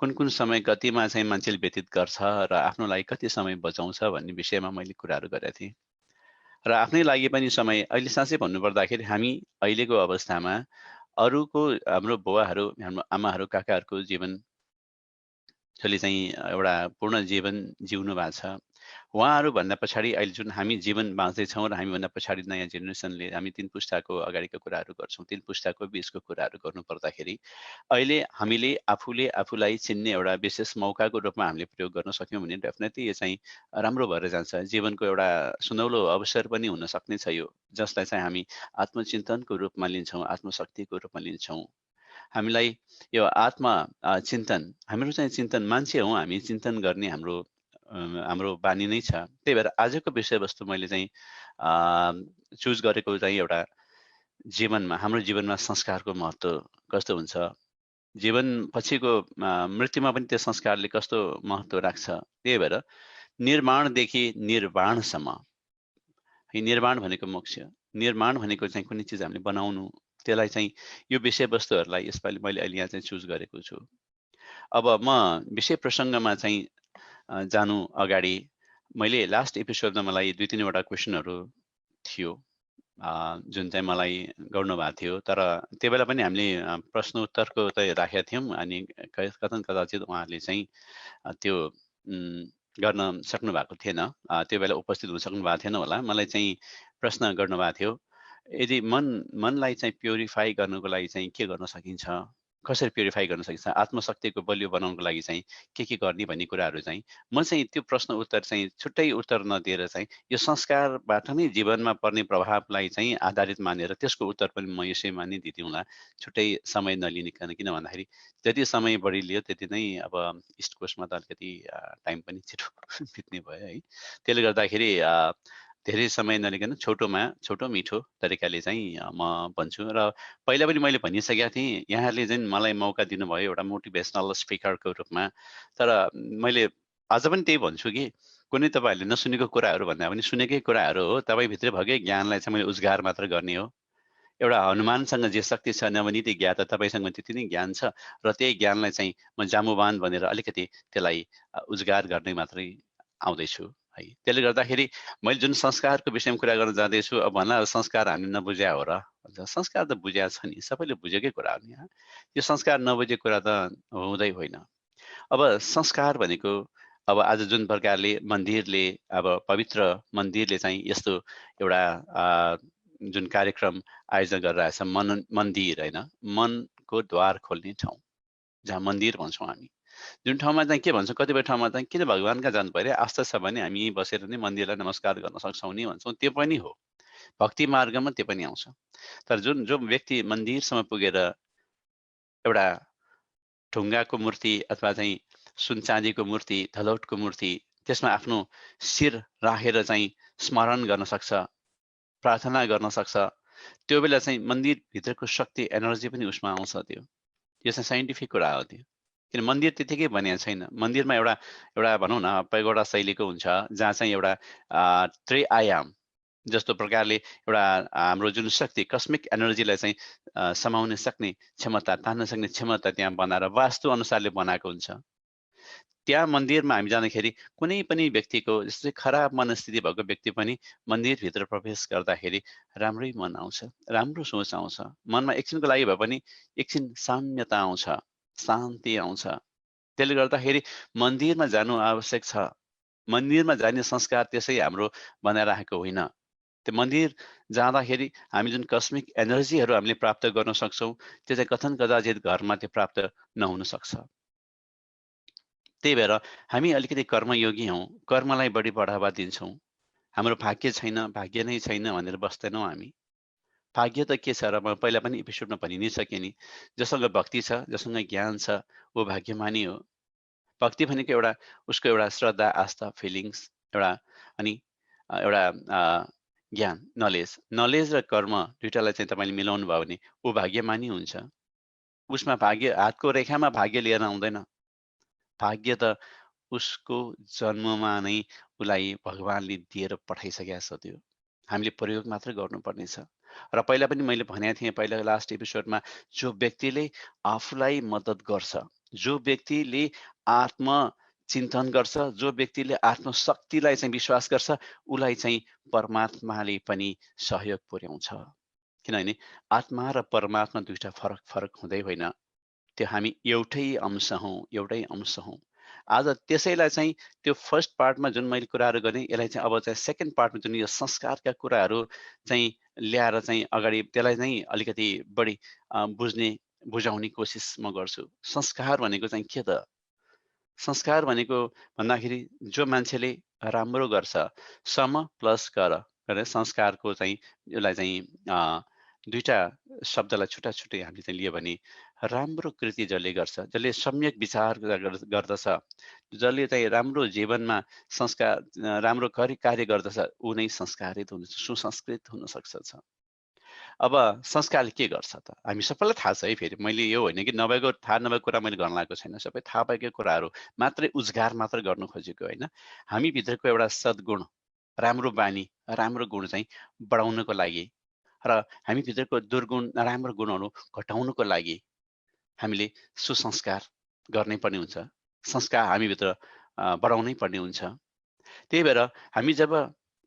कुन समय कतिमा चाहिँ मान्छेले व्यतीत गर्छ र आफ्नो लागि कति समय बचाउँछ भन्ने विषयमा मैले कुराहरू गरेका थिएँ। र आफ्नै लागि पनि समय अहिले साँच्चै भन्नुपर्दाखेरि हामी अहिलेको अवस्थामा अरूको हाम्रो बुवाहरू, हाम्रो आमाहरू, काकाहरूको जीवनले चाहिँ एउटा पूर्ण जीवन जिउनु भएको छ। उहाँहरूभन्दा पछाडि अहिले जुन हामी जीवन बाँच्दैछौँ र हामीभन्दा पछाडि नयाँ जेनेरेसनले हामी 3 पुस्ताको अगाडिको कुराहरू गर्छौँ, 3 पुस्ताको बिचको कुराहरू गर्नु पर्दाखेरि अहिले हामीले आफूले आफूलाई चिन्ने एउटा विशेष मौकाको रूपमा हामीले प्रयोग गर्न सक्यौँ भने डेफिनेटली यो चाहिँ राम्रो भएर जान्छ। जीवनको एउटा सुनौलो अवसर पनि हुन सक्ने छ यो, जसलाई चाहिँ हामी आत्मचिन्तनको रूपमा लिन्छौँ, आत्मशक्तिको रूपमा लिन्छौँ। हामीलाई यो चिन्तन, हाम्रो चाहिँ चिन्तन मान्छे हौँ हामी, चिन्तन गर्ने हाम्रो बानी नै छ। त्यही भएर आजको विषयवस्तु मैले चाहिँ चुज गरेको चाहिँ एउटा हाम्रो जीवनमा संस्कारको महत्त्व कस्तो हुन्छ, जीवन पछिको मृत्युमा पनि त्यो संस्कारले कस्तो महत्त्व राख्छ। त्यही भएर निर्माणदेखि निर्वाणसम्म, निर्माण भनेको मोक्ष, निर्माण भनेको चाहिँ कुनै चिज हामीले बनाउनु, त्यसलाई चाहिँ यो विषयवस्तुहरूलाई यसपालि मैले अहिले यहाँ चाहिँ चुज गरेको छु। अब म विषय प्रसङ्गमा चाहिँ जानु अगाडि मैले लास्ट एपिसोडमा मलाई 2-3 वटा क्वेसनहरू थियो जुन चाहिँ मलाई गर्नुभएको थियो। तर त्यो बेला पनि हामीले प्रश्नोत्तरको त राखेका थियौँ अनि कथन कदाचित उहाँहरूले चाहिँ त्यो गर्न सक्नु भएको थिएन, त्यो बेला उपस्थित हुन सक्नु भएको थिएन होला। मलाई चाहिँ प्रश्न गर्नुभएको थियो, यदि मनलाई चाहिँ प्युरिफाई गर्नको लागि चाहिँ के गर्न सकिन्छ, कसरी प्युरिफाई गर्न सकिन्छ, आत्मशक्तिको बलियो बनाउनको लागि चाहिँ के गर्ने भन्ने कुराहरू चाहिँ म चाहिँ त्यो प्रश्न उत्तर चाहिँ छुट्टै उत्तर नदिएर चाहिँ यो संस्कारबाट नै जीवनमा पर्ने प्रभावलाई चाहिँ आधारित मानेर त्यसको उत्तर पनि म यसैमा नै दिदिउँला, छुट्टै समय नलिनिकन। किन भन्दाखेरि जति समय बढी लियो त्यति नै अब इस्ट कोस्टमा त अलिकति टाइम पनि छिटो बित्ने भयो है। त्यसले गर्दाखेरि धेरै समय नलिकन छोटो मिठो तरिकाले चाहिँ म भन्छु। र पहिला पनि मैले भनिसकेका थिएँ, यहाँहरूले चाहिँ मलाई मौका दिनुभयो एउटा मोटिभेसनल स्पिकरको रूपमा। तर मैले आज पनि त्यही भन्छु कि कुनै तपाईँहरूले नसुनेको कुराहरू भन्दा पनि सुनेकै कुराहरू हो। तपाईँभित्र भएकै ज्ञानलाई चाहिँ मैले उद्घार मात्र गर्ने हो। एउटा हनुमानसँग जे शक्ति छ नवनीति ज्ञात, तपाईँसँग त्यति नै ज्ञान छ र त्यही ज्ञानलाई चाहिँ म जामुवान भनेर अलिकति त्यसलाई उद्घार गर्ने मात्रै आउँदैछु है। त्यसले गर्दाखेरि मैले जुन संस्कारको विषयमा कुरा गर्न जाँदैछु, अब भन्ला संस्कार हामीले नबुझ्या हो र भन्छ। संस्कार त बुझ्या छ नि, सबैले बुझेकै कुरा हो नि। यो संस्कार नबुझेको कुरा त हुँदै होइन। अब संस्कार भनेको अब आज जुन प्रकारले मन्दिरले, अब पवित्र मन्दिरले चाहिँ यस्तो एउटा जुन कार्यक्रम आयोजना गरिरहेछ, मन्दिर होइन, मनको द्वार खोल्ने ठाउँ जहाँ मन्दिर भन्छौँ हामी, जुन ठाउँमा चाहिँ के भन्छौँ, कतिपय ठाउँमा चाहिँ किन भगवान् कहाँ जानु पर्यो, आस्था छ भने हामी यहीँ बसेर नै मन्दिरलाई नमस्कार गर्न सक्छौँ नि भन्छौँ। त्यो पनि हो, भक्ति मार्गमा त्यो पनि आउँछ। तर जो व्यक्ति मन्दिरसम्म पुगेर एउटा ढुङ्गाको मूर्ति अथवा चाहिँ सुन चाँदीको मूर्ति, धलौटको मूर्ति, त्यसमा आफ्नो शिर राखेर चाहिँ स्मरण गर्न सक्छ, प्रार्थना गर्न सक्छ, त्यो बेला चाहिँ मन्दिरभित्रको शक्ति, एनर्जी पनि उसमा आउँछ। त्यो चाहिँ साइन्टिफिक कुरा हो। त्यो किन मन्दिर त्यतिकै बनिएको छैन। मन्दिरमा एउटा भनौँ न पैगोडा शैलीको हुन्छ, जहाँ चाहिँ एउटा त्रिआयाम जस्तो प्रकारले एउटा हाम्रो जुन शक्ति, कस्मिक एनर्जीलाई चाहिँ समाउन सक्ने क्षमता, तान्न सक्ने क्षमता त्यहाँ बनाएर वास्तु अनुसारले बनाएको हुन्छ। त्यहाँ मन्दिरमा हामी जाँदाखेरि कुनै पनि व्यक्तिको जस्तै खराब मनस्थिति भएको व्यक्ति पनि मन्दिरभित्र प्रवेश गर्दाखेरि राम्रै मन आउँछ, राम्रो सोच आउँछ, मनमा एकछिनको लागि भए पनि एकछिन साम्यता आउँछ, शान्ति आउँछ। त्यसले गर्दाखेरि मन्दिरमा जानु आवश्यक छ। मन्दिरमा जाने संस्कार त्यसै हाम्रो बनाइराखेको होइन। त्यो मन्दिर जाँदाखेरि हामी जुन कस्मिक एनर्जीहरू हामीले प्राप्त गर्न सक्छौँ, त्यो चाहिँ कथन कदाचित घरमा त्यो प्राप्त नहुन सक्छ। त्यही भएर हामी अलिकति कर्मयोगी हौँ, कर्मलाई बढी बढावा दिन्छौँ। हाम्रो भाग्य छैन, भाग्य नै छैन भनेर बस्दैनौँ हामी। भाग्य त के छ र, म पहिला पनि एपिसोडमा भनि नै सकेँ नि, जसँग भक्ति छ, जसँग ज्ञान छ, ऊ भाग्यमानी हो। भक्ति भनेको एउटा उसको एउटा श्रद्धा, आस्था, फिलिङ्स एउटा, अनि एउटा ज्ञान, नलेज र कर्म दुइटालाई चाहिँ तपाईँले मिलाउनु भयो भने ऊ भाग्यमानी हुन्छ। उसमा भाग्य, हातको रेखामा भाग्य लिएर आउँदैन। भाग्य त उसको जन्ममा नै उसलाई भगवानले दिएर पठाइसकेको छ। त्यो हामीले प्रयोग मात्र गर्नुपर्ने छ। र पहिला पनि मैले भनेको थिएँ, पहिला लास्ट एपिसोडमा, जो व्यक्तिले आफूलाई मद्दत गर्छ, जो व्यक्तिले आत्म चिन्तन गर्छ, जो व्यक्तिले आत्मशक्तिलाई चाहिँ विश्वास गर्छ, उसलाई चाहिँ परमात्माले पनि सहयोग पुर्याउँछ। किनभने आत्मा र परमात्मा दुईटा फरक फरक हुँदै होइन, त्यो हामी एउटै अंश हौँ, एउटै अंश हौँ। आज त्यसैलाई चाहिँ त्यो फर्स्ट पार्टमा जुन मैले कुराहरू गरेँ, यसलाई चाहिँ अब चाहिँ सेकेन्ड पार्टमा जुन यो संस्कारका कुराहरू चाहिँ ल्याएर चाहिँ अगाडि त्यसलाई चाहिँ अलिकति बढी बुझाउने कोसिस म गर्छु। संस्कार भनेको चाहिँ के त? संस्कार भनेको भन्दाखेरि जो मान्छेले राम्रो गर्छ, सम प्लस गर गरेर संस्कारको चाहिँ यसलाई चाहिँ दुईटा शब्दलाई छुट्टा-छुट्टै हामीले चाहिँ लियो भने राम्रो कृति जसले गर्छ, जसले सम्यक विचार गर्दछ, जसले चाहिँ राम्रो जीवनमा संस्कार राम्रो कार्य गर्दछ, ऊ नै संस्कारित हुन सुसंस्कृत हुन सक्छ। अब संस्कारले के गर्छ त? हामी सबैलाई थाहा छ है, फेरि मैले यो होइन कि नभएको थाहा नभएको कुरा मैले गर्न लागेको छैन, सबै थाहा भएकै कुराहरू मात्रै उद्घार मात्र गर्नु खोजेको होइन। हामी भित्रको एउटा सद्गुण, राम्रो बानी, राम्रो गुण चाहिँ बढाउनको लागि र हामी भित्रको दुर्गुण, नराम्रो गुणहरू घटाउनको लागि हामीले सुसंस्कार गर्नै पर्ने हुन्छ। संस्कार हामीभित्र बढाउनै पर्ने हुन्छ। त्यही भएर हामी जब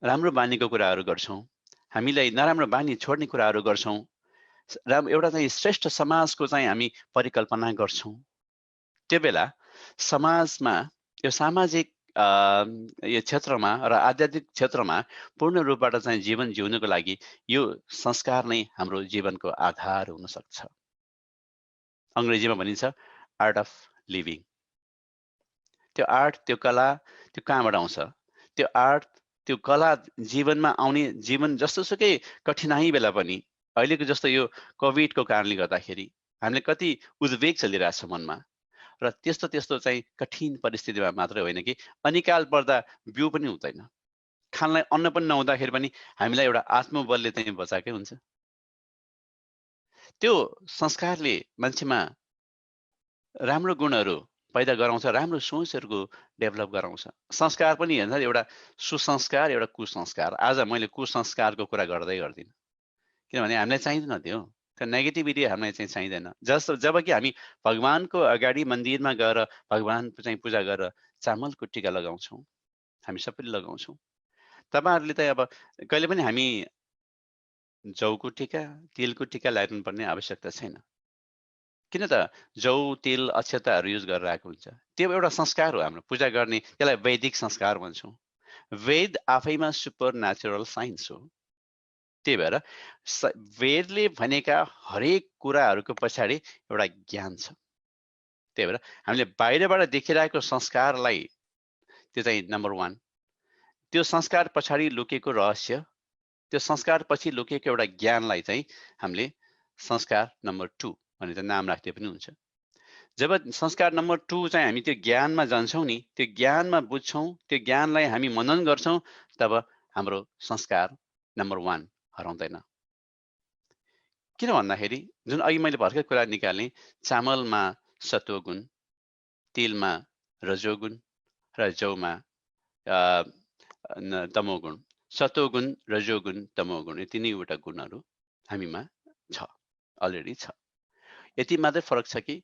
राम्रो बानीको कुराहरू गर्छौँ, हामीलाई नराम्रो बानी छोड्ने कुराहरू गर्छौँ, एउटा चाहिँ श्रेष्ठ समाजको चाहिँ हामी परिकल्पना गर्छौँ, त्यो बेला समाजमा यो सामाजिक यो क्षेत्रमा र आध्यात्मिक क्षेत्रमा पूर्ण रूपबाट चाहिँ जीवन जिउनको लागि यो संस्कार नै हाम्रो जीवनको आधार हुन सक्छ। अङ्ग्रेजीमा भनिन्छ आर्ट अफ लिभिङ। त्यो आर्ट, त्यो कला, त्यो कहाँबाट आउँछ? त्यो आर्ट, त्यो कला जीवनमा आउने, जीवन जस्तोसुकै कठिनाइ बेला पनि, अहिलेको जस्तो यो कोभिडको कारणले गर्दाखेरि हामीले कति उद्वेग चलिरहेछ मनमा, र त्यस्तो चाहिँ कठिन परिस्थितिमा मात्रै होइन कि अनिकाल पर्दा बिउ पनि हुँदैन, खानलाई अन्न पनि नहुँदाखेरि पनि हामीलाई एउटा आत्मबलले चाहिँ बचाएकै हुन्छ। त्यो संस्कारले मान्छेमा राम्रो गुणहरू पैदा गराउँछ, राम्रो सोचहरूको डेभलप गराउँछ। संस्कार पनि हेर्नु एउटा सुसंस्कार, एउटा कुसंस्कार। आज मैले कुसंस्कारको कुरा गर्दिनँ, किनभने हामीलाई चाहिँदैन त्यो नेगेटिभिटी, हामीलाई चाहिँ चाहिँदैन। जबकि हामी भगवानको अगाडि मन्दिरमा गएर भगवान चाहिँ पूजा गरेर चामलको टिका लगाउँछौँ, हामी सबैले लगाउँछौँ। तपाईँहरूले त अब कहिले पनि हामी जौको टिका, तिलको टिका लगाइदिनुपर्ने आवश्यकता छैन। किन त जौ, तिल, अक्षताहरू युज गरेर आएको हुन्छ। त्यो एउटा संस्कार हो हाम्रो पूजा गर्ने, त्यसलाई वैदिक संस्कार भन्छौँ। वेद आफैमा सुपर नेचुरल साइन्स हो। त्यही भएर वेदले भनेका हरेक कुराहरूको पछाडि एउटा ज्ञान छ। त्यही भएर हामीले बाहिरबाट देखिरहेको संस्कारलाई, त्यो चाहिँ नम्बर 1, त्यो संस्कार पछाडि लुकेको रहस्य, त्यो संस्कार पछि लुकेको एउटा ज्ञानलाई चाहिँ हामीले संस्कार नम्बर 2 भनेर नाम राख्दै पनि हुन्छ। जब संस्कार नम्बर 2 चाहिँ हामी त्यो ज्ञानमा जान्छौँ नि, त्यो ज्ञानमा बुझ्छौँ, त्यो ज्ञानलाई हामी मनन गर्छौँ, तब हाम्रो संस्कार नम्बर 1 हराउँदैन। किन भन्दाखेरि जुन अघि मैले भर्खर कुरा निकालेँ, चामलमा सत्वगुण, तिलमा रजोगुण र जौमा तमोगुण। सत्वगुण, रजोगुण, तमोगुण, यो तिनैवटा गुणहरू हामीमा छ, अलरेडी छ। यति मात्रै फरक छ कि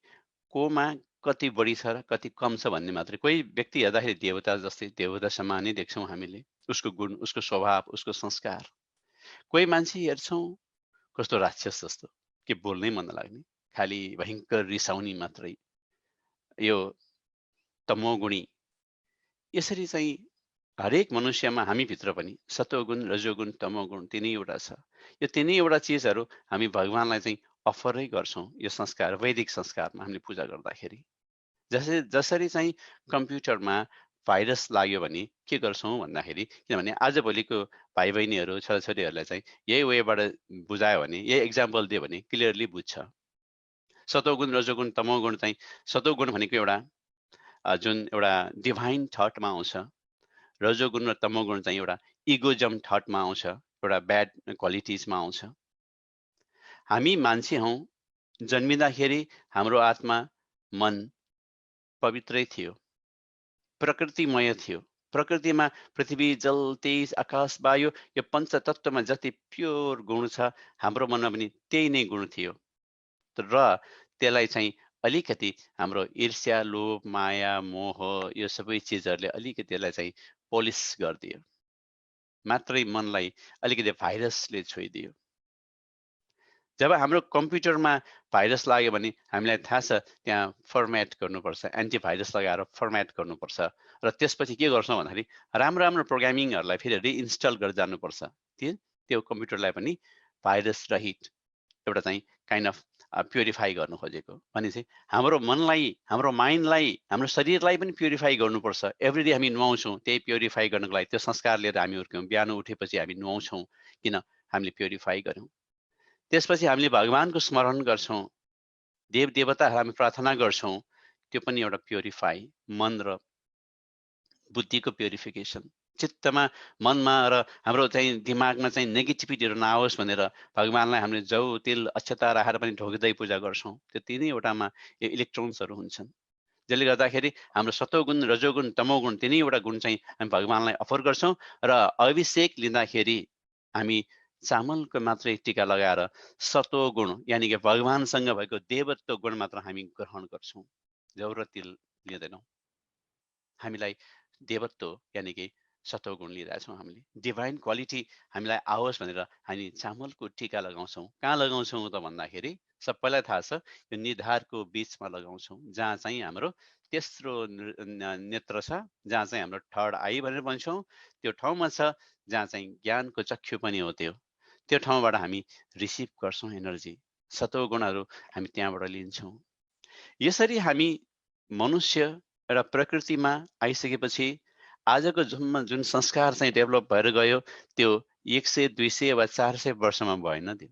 कोमा कति बढी छ र कति कम छ भन्ने मात्रै। कोही व्यक्ति हेर्दाखेरि देवता जस्तै, देवता समान नै देख्छौँ हामीले, उसको गुण, उसको स्वभाव, उसको संस्कार। कोही मान्छे हेर्छौँ कस्तो राक्षस जस्तो, के बोल्नै मन नलाग्ने, खालि भयङ्कर रिसाउने मात्रै, यो तमोगुणी। यसरी चाहिँ हरेक मनुष्यमा, हामीभित्र पनि सत्वगुण, रजोगुण, तमोगुण तिनैवटा छ। यो तिनैवटा चिजहरू हामी भगवानलाई चाहिँ अफरै गर्छौँ यो संस्कार, वैदिक संस्कारमा हामीले पूजा गर्दाखेरि। जसरी चाहिँ कम्प्युटरमा भाइरस लाग्यो भने के गर्छौँ भन्दाखेरि, किनभने आजभोलिको भाइ बहिनीहरू, छोराछोरीहरूलाई चाहिँ यही वेबाट बुझायो भने, यही इक्जाम्पल दियो भने क्लियरली बुझ्छ। सत्वगुण, रजोगुण, तमोगुण चाहिँ, सत्वगुण भनेको एउटा जुन एउटा डिभाइन थटमा आउँछ, रजोगुण र तमोगुण चाहिँ एउटा इगोजम थटमा आउँछ, एउटा ब्याड क्वालिटिजमा आउँछ। हामी मान्छे हौँ, जन्मिँदाखेरि हाम्रो आत्मा, मन पवित्रै थियो, प्रकृतिमय थियो। प्रकृतिमा पृथ्वी, जल, तेज, आकाश, वायु, यो पञ्चतत्वमा जति प्योर गुण छ, हाम्रो मनमा पनि त्यही नै गुण थियो। र त्यसलाई चाहिँ अलिकति हाम्रो ईर्ष्या, लोभ, माया, मोह यो सबै चिजहरूले अलिकति यसलाई चाहिँ पोलिस गरिदियो, मात्रै मनलाई अलिकति भाइरसले छोइदियो। जब हाम्रो कम्प्युटरमा भाइरस लाग्यो भने हामीलाई थाहा छ त्यहाँ फर्मेट गर्नुपर्छ, एन्टिभाइरस लगाएर फर्मेट गर्नुपर्छ र त्यसपछि के गर्छौँ भन्दाखेरि राम्रो राम्रो प्रोग्रामिङहरूलाई फेरि रिइन्स्टल गरेर जानुपर्छ। त्यो कम्प्युटरलाई पनि भाइरस रहित एउटा चाहिँ काइन्ड अफ प्युरिफाई गर्नु खोजेको भने चाहिँ हाम्रो मनलाई, हाम्रो माइन्डलाई, हाम्रो शरीरलाई पनि प्युरिफाई गर्नुपर्छ। एभ्री डे हामी नुहाउँछौँ, त्यही प्युरिफाई गर्नको लागि त्यो संस्कार लिएर हामी हुर्क्यौँ। बिहान उठेपछि हामी नुहाउँछौँ, किन? हामीले प्युरिफाई गर्यौँ। त्यसपछि हामीले भगवानको स्मरण गर्छौँ, देव देवताहरू हामी प्रार्थना गर्छौँ, त्यो पनि एउटा प्युरिफाई, मन र बुद्धिको प्युरिफिकेसन। चित्तमा, मनमा र हाम्रो चाहिँ दिमागमा चाहिँ नेगेटिभिटीहरू नआओस् भनेर भगवानलाई हामीले जौ, तिल, अक्षता राखेर पनि ढोग्दै पूजा गर्छौँ। त्यो तिनैवटामा यो इलेक्ट्रोन्सहरू हुन्छन्, जसले गर्दाखेरि हाम्रो सतोगुण, रजोगुण, तमोगुण तिनैवटा गुण चाहिँ हामी भगवानलाई अफर गर्छौँ र अभिषेक लिँदाखेरि हामी चामलको मात्रै टीका लगाएर सतोगुण यानि कि भगवानसँग भएको देवत्व गुण मात्र हामी ग्रहण गर्छौँ, जौ र तिल लिँदैनौँ। हामीलाई देवत्व यानि कि सतोगुण लिइरहेछौँ। हामीले डिभाइन क्वालिटी हामीलाई आओस् भनेर हामी चामलको टीका लगाउँछौँ। कहाँ लगाउँछौँ त भन्दाखेरि सबैलाई थाहा छ, यो निधारको बिचमा लगाउँछौँ, जहाँ चाहिँ हाम्रो तेस्रो नेत्र छ, जहाँ चाहिँ हाम्रो थर्ड आई भनेर भन्छौँ। त्यो ठाउँमा छ जहाँ चाहिँ ज्ञानको चक्षु पनि हो। त्यो ठाउँबाट हामी रिसिभ गर्छौँ एनर्जी, सतोगुणहरू हामी त्यहाँबाट लिन्छौँ। यसरी हामी मनुष्य एउटा प्रकृतिमा आइसकेपछि आजको जुन संस्कार चाहिँ डेभलप भएर गयो त्यो 100, 200 वा 400 वर्षमा भएन। त्यो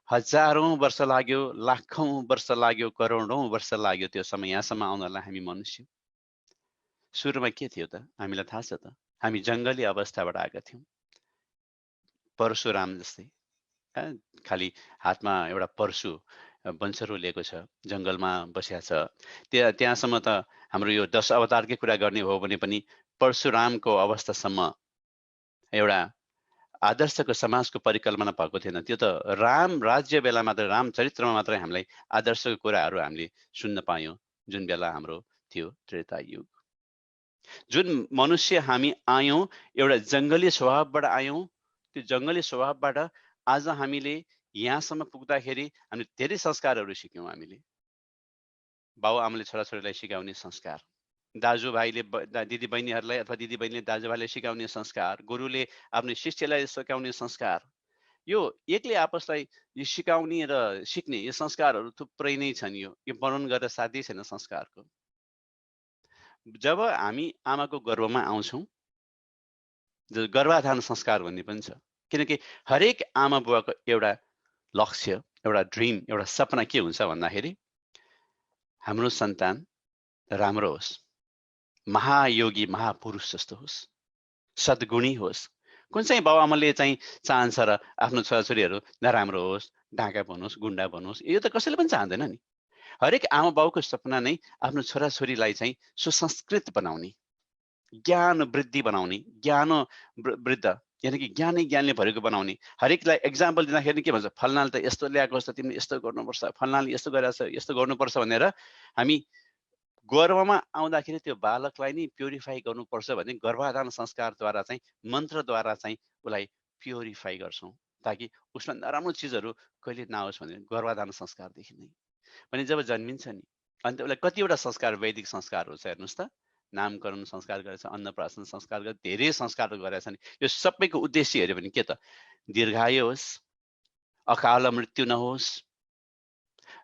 हजारौँ वर्ष लाग्यो, लाखौँ वर्ष लाग्यो, करोडौँ वर्ष लाग्यो त्यो समय यहाँसम्म आउनलाई। हामी मनुष्य सुरुमा के थियो त हामीलाई थाहा छ त? हामी जङ्गली अवस्थाबाट आएका थियौँ, परशुराम जस्तै। खालि हातमा एउटा परशु वंशहरू लिएको छ, जङ्गलमा बसिया छ। त्यहाँसम्म त हाम्रो यो 10 अवतारकै कुरा गर्ने हो भने पनि परशुरामको अवस्थासम्म एउटा आदर्शको समाजको परिकल्पना भएको थिएन। त्यो त राम राज्य बेला मात्रै, राम चरित्रमा मात्रै हामीलाई आदर्शको कुराहरू हामीले सुन्न पायौँ, जुन बेला हाम्रो थियो त्रेता युग। जुन मनुष्य हामी आयौँ एउटा जङ्गली स्वभावबाट आयौँ, त्यो जङ्गली स्वभावबाट आज हामीले यहाँसम्म पुग्दाखेरि हामीले धेरै संस्कारहरू सिक्यौँ। हामीले बाउ आमाले छोराछोरीलाई सिकाउने संस्कार, दाजुभाइले दिदीबहिनीहरूलाई अथवा दिदीबहिनीले दाजुभाइलाई सिकाउने संस्कार, गुरुले आफ्नो शिष्यलाई सिकाउने संस्कार, यो एकले आपसलाई यो सिकाउने र सिक्ने यो संस्कारहरू थुप्रै नै छन्। यो वर्णन गरेर साध्यै छैन संस्कारको। जब हामी आमाको गर्भमा आउँछौँ, गर्भाधान संस्कार भन्ने पनि छ, किनकि हरेक आमा बुवाको एउटा लक्ष्य, एउटा ड्रिम, एउटा सपना के हुन्छ भन्दाखेरि हाम्रो सन्तान राम्रो होस्, महायोगी महापुरुष जस्तो होस्, सद्गुणी होस्। कुन चाहिँ बाबुआमाले चाहिँ चाहन्छ र आफ्नो छोराछोरीहरू नराम्रो होस्, डाँका बनोस्, गुन्डा बनोस्? यो त कसैले पनि चाहँदैन नि। हरेक आमा बाउको सपना नै आफ्नो छोराछोरीलाई चाहिँ सुसंस्कृत बनाउने, ज्ञान वृद्धि बनाउने, ज्ञान वृद्ध यानि कि ज्ञानले भरेको बनाउने। हरेकलाई एक्जाम्पल दिँदाखेरि के भन्छ, फल्नाले त यस्तो ल्याएको छ, तिमीले यस्तो गर्नुपर्छ, फल्नाले यस्तो गरेछ, यस्तो गर्नुपर्छ भनेर हामी गर्भमा आउँदाखेरि त्यो बालकलाई नै प्युरिफाई गर्नुपर्छ भने गर्भाधान संस्कारद्वारा चाहिँ, मन्त्रद्वारा चाहिँ उसलाई प्युरिफाई गर्छौँ, ताकि उसमा नराम्रो चिजहरू कहिले नआओस् भने गर्भाधान संस्कारदेखि नै। भने जब जन्मिन्छ नि, अन्त उसलाई कतिवटा संस्कार, वैदिक संस्कारहरू छ हेर्नुहोस् त। नामकरण संस्कार गरेछ, अन्नप्राशन संस्कार गरेछ, धेरै संस्कारहरू गरेका छन्। यो सबैको उद्देश्य हेऱ्यो भने के त? दीर्घायु होस्, अकाल मृत्यु नहोस्,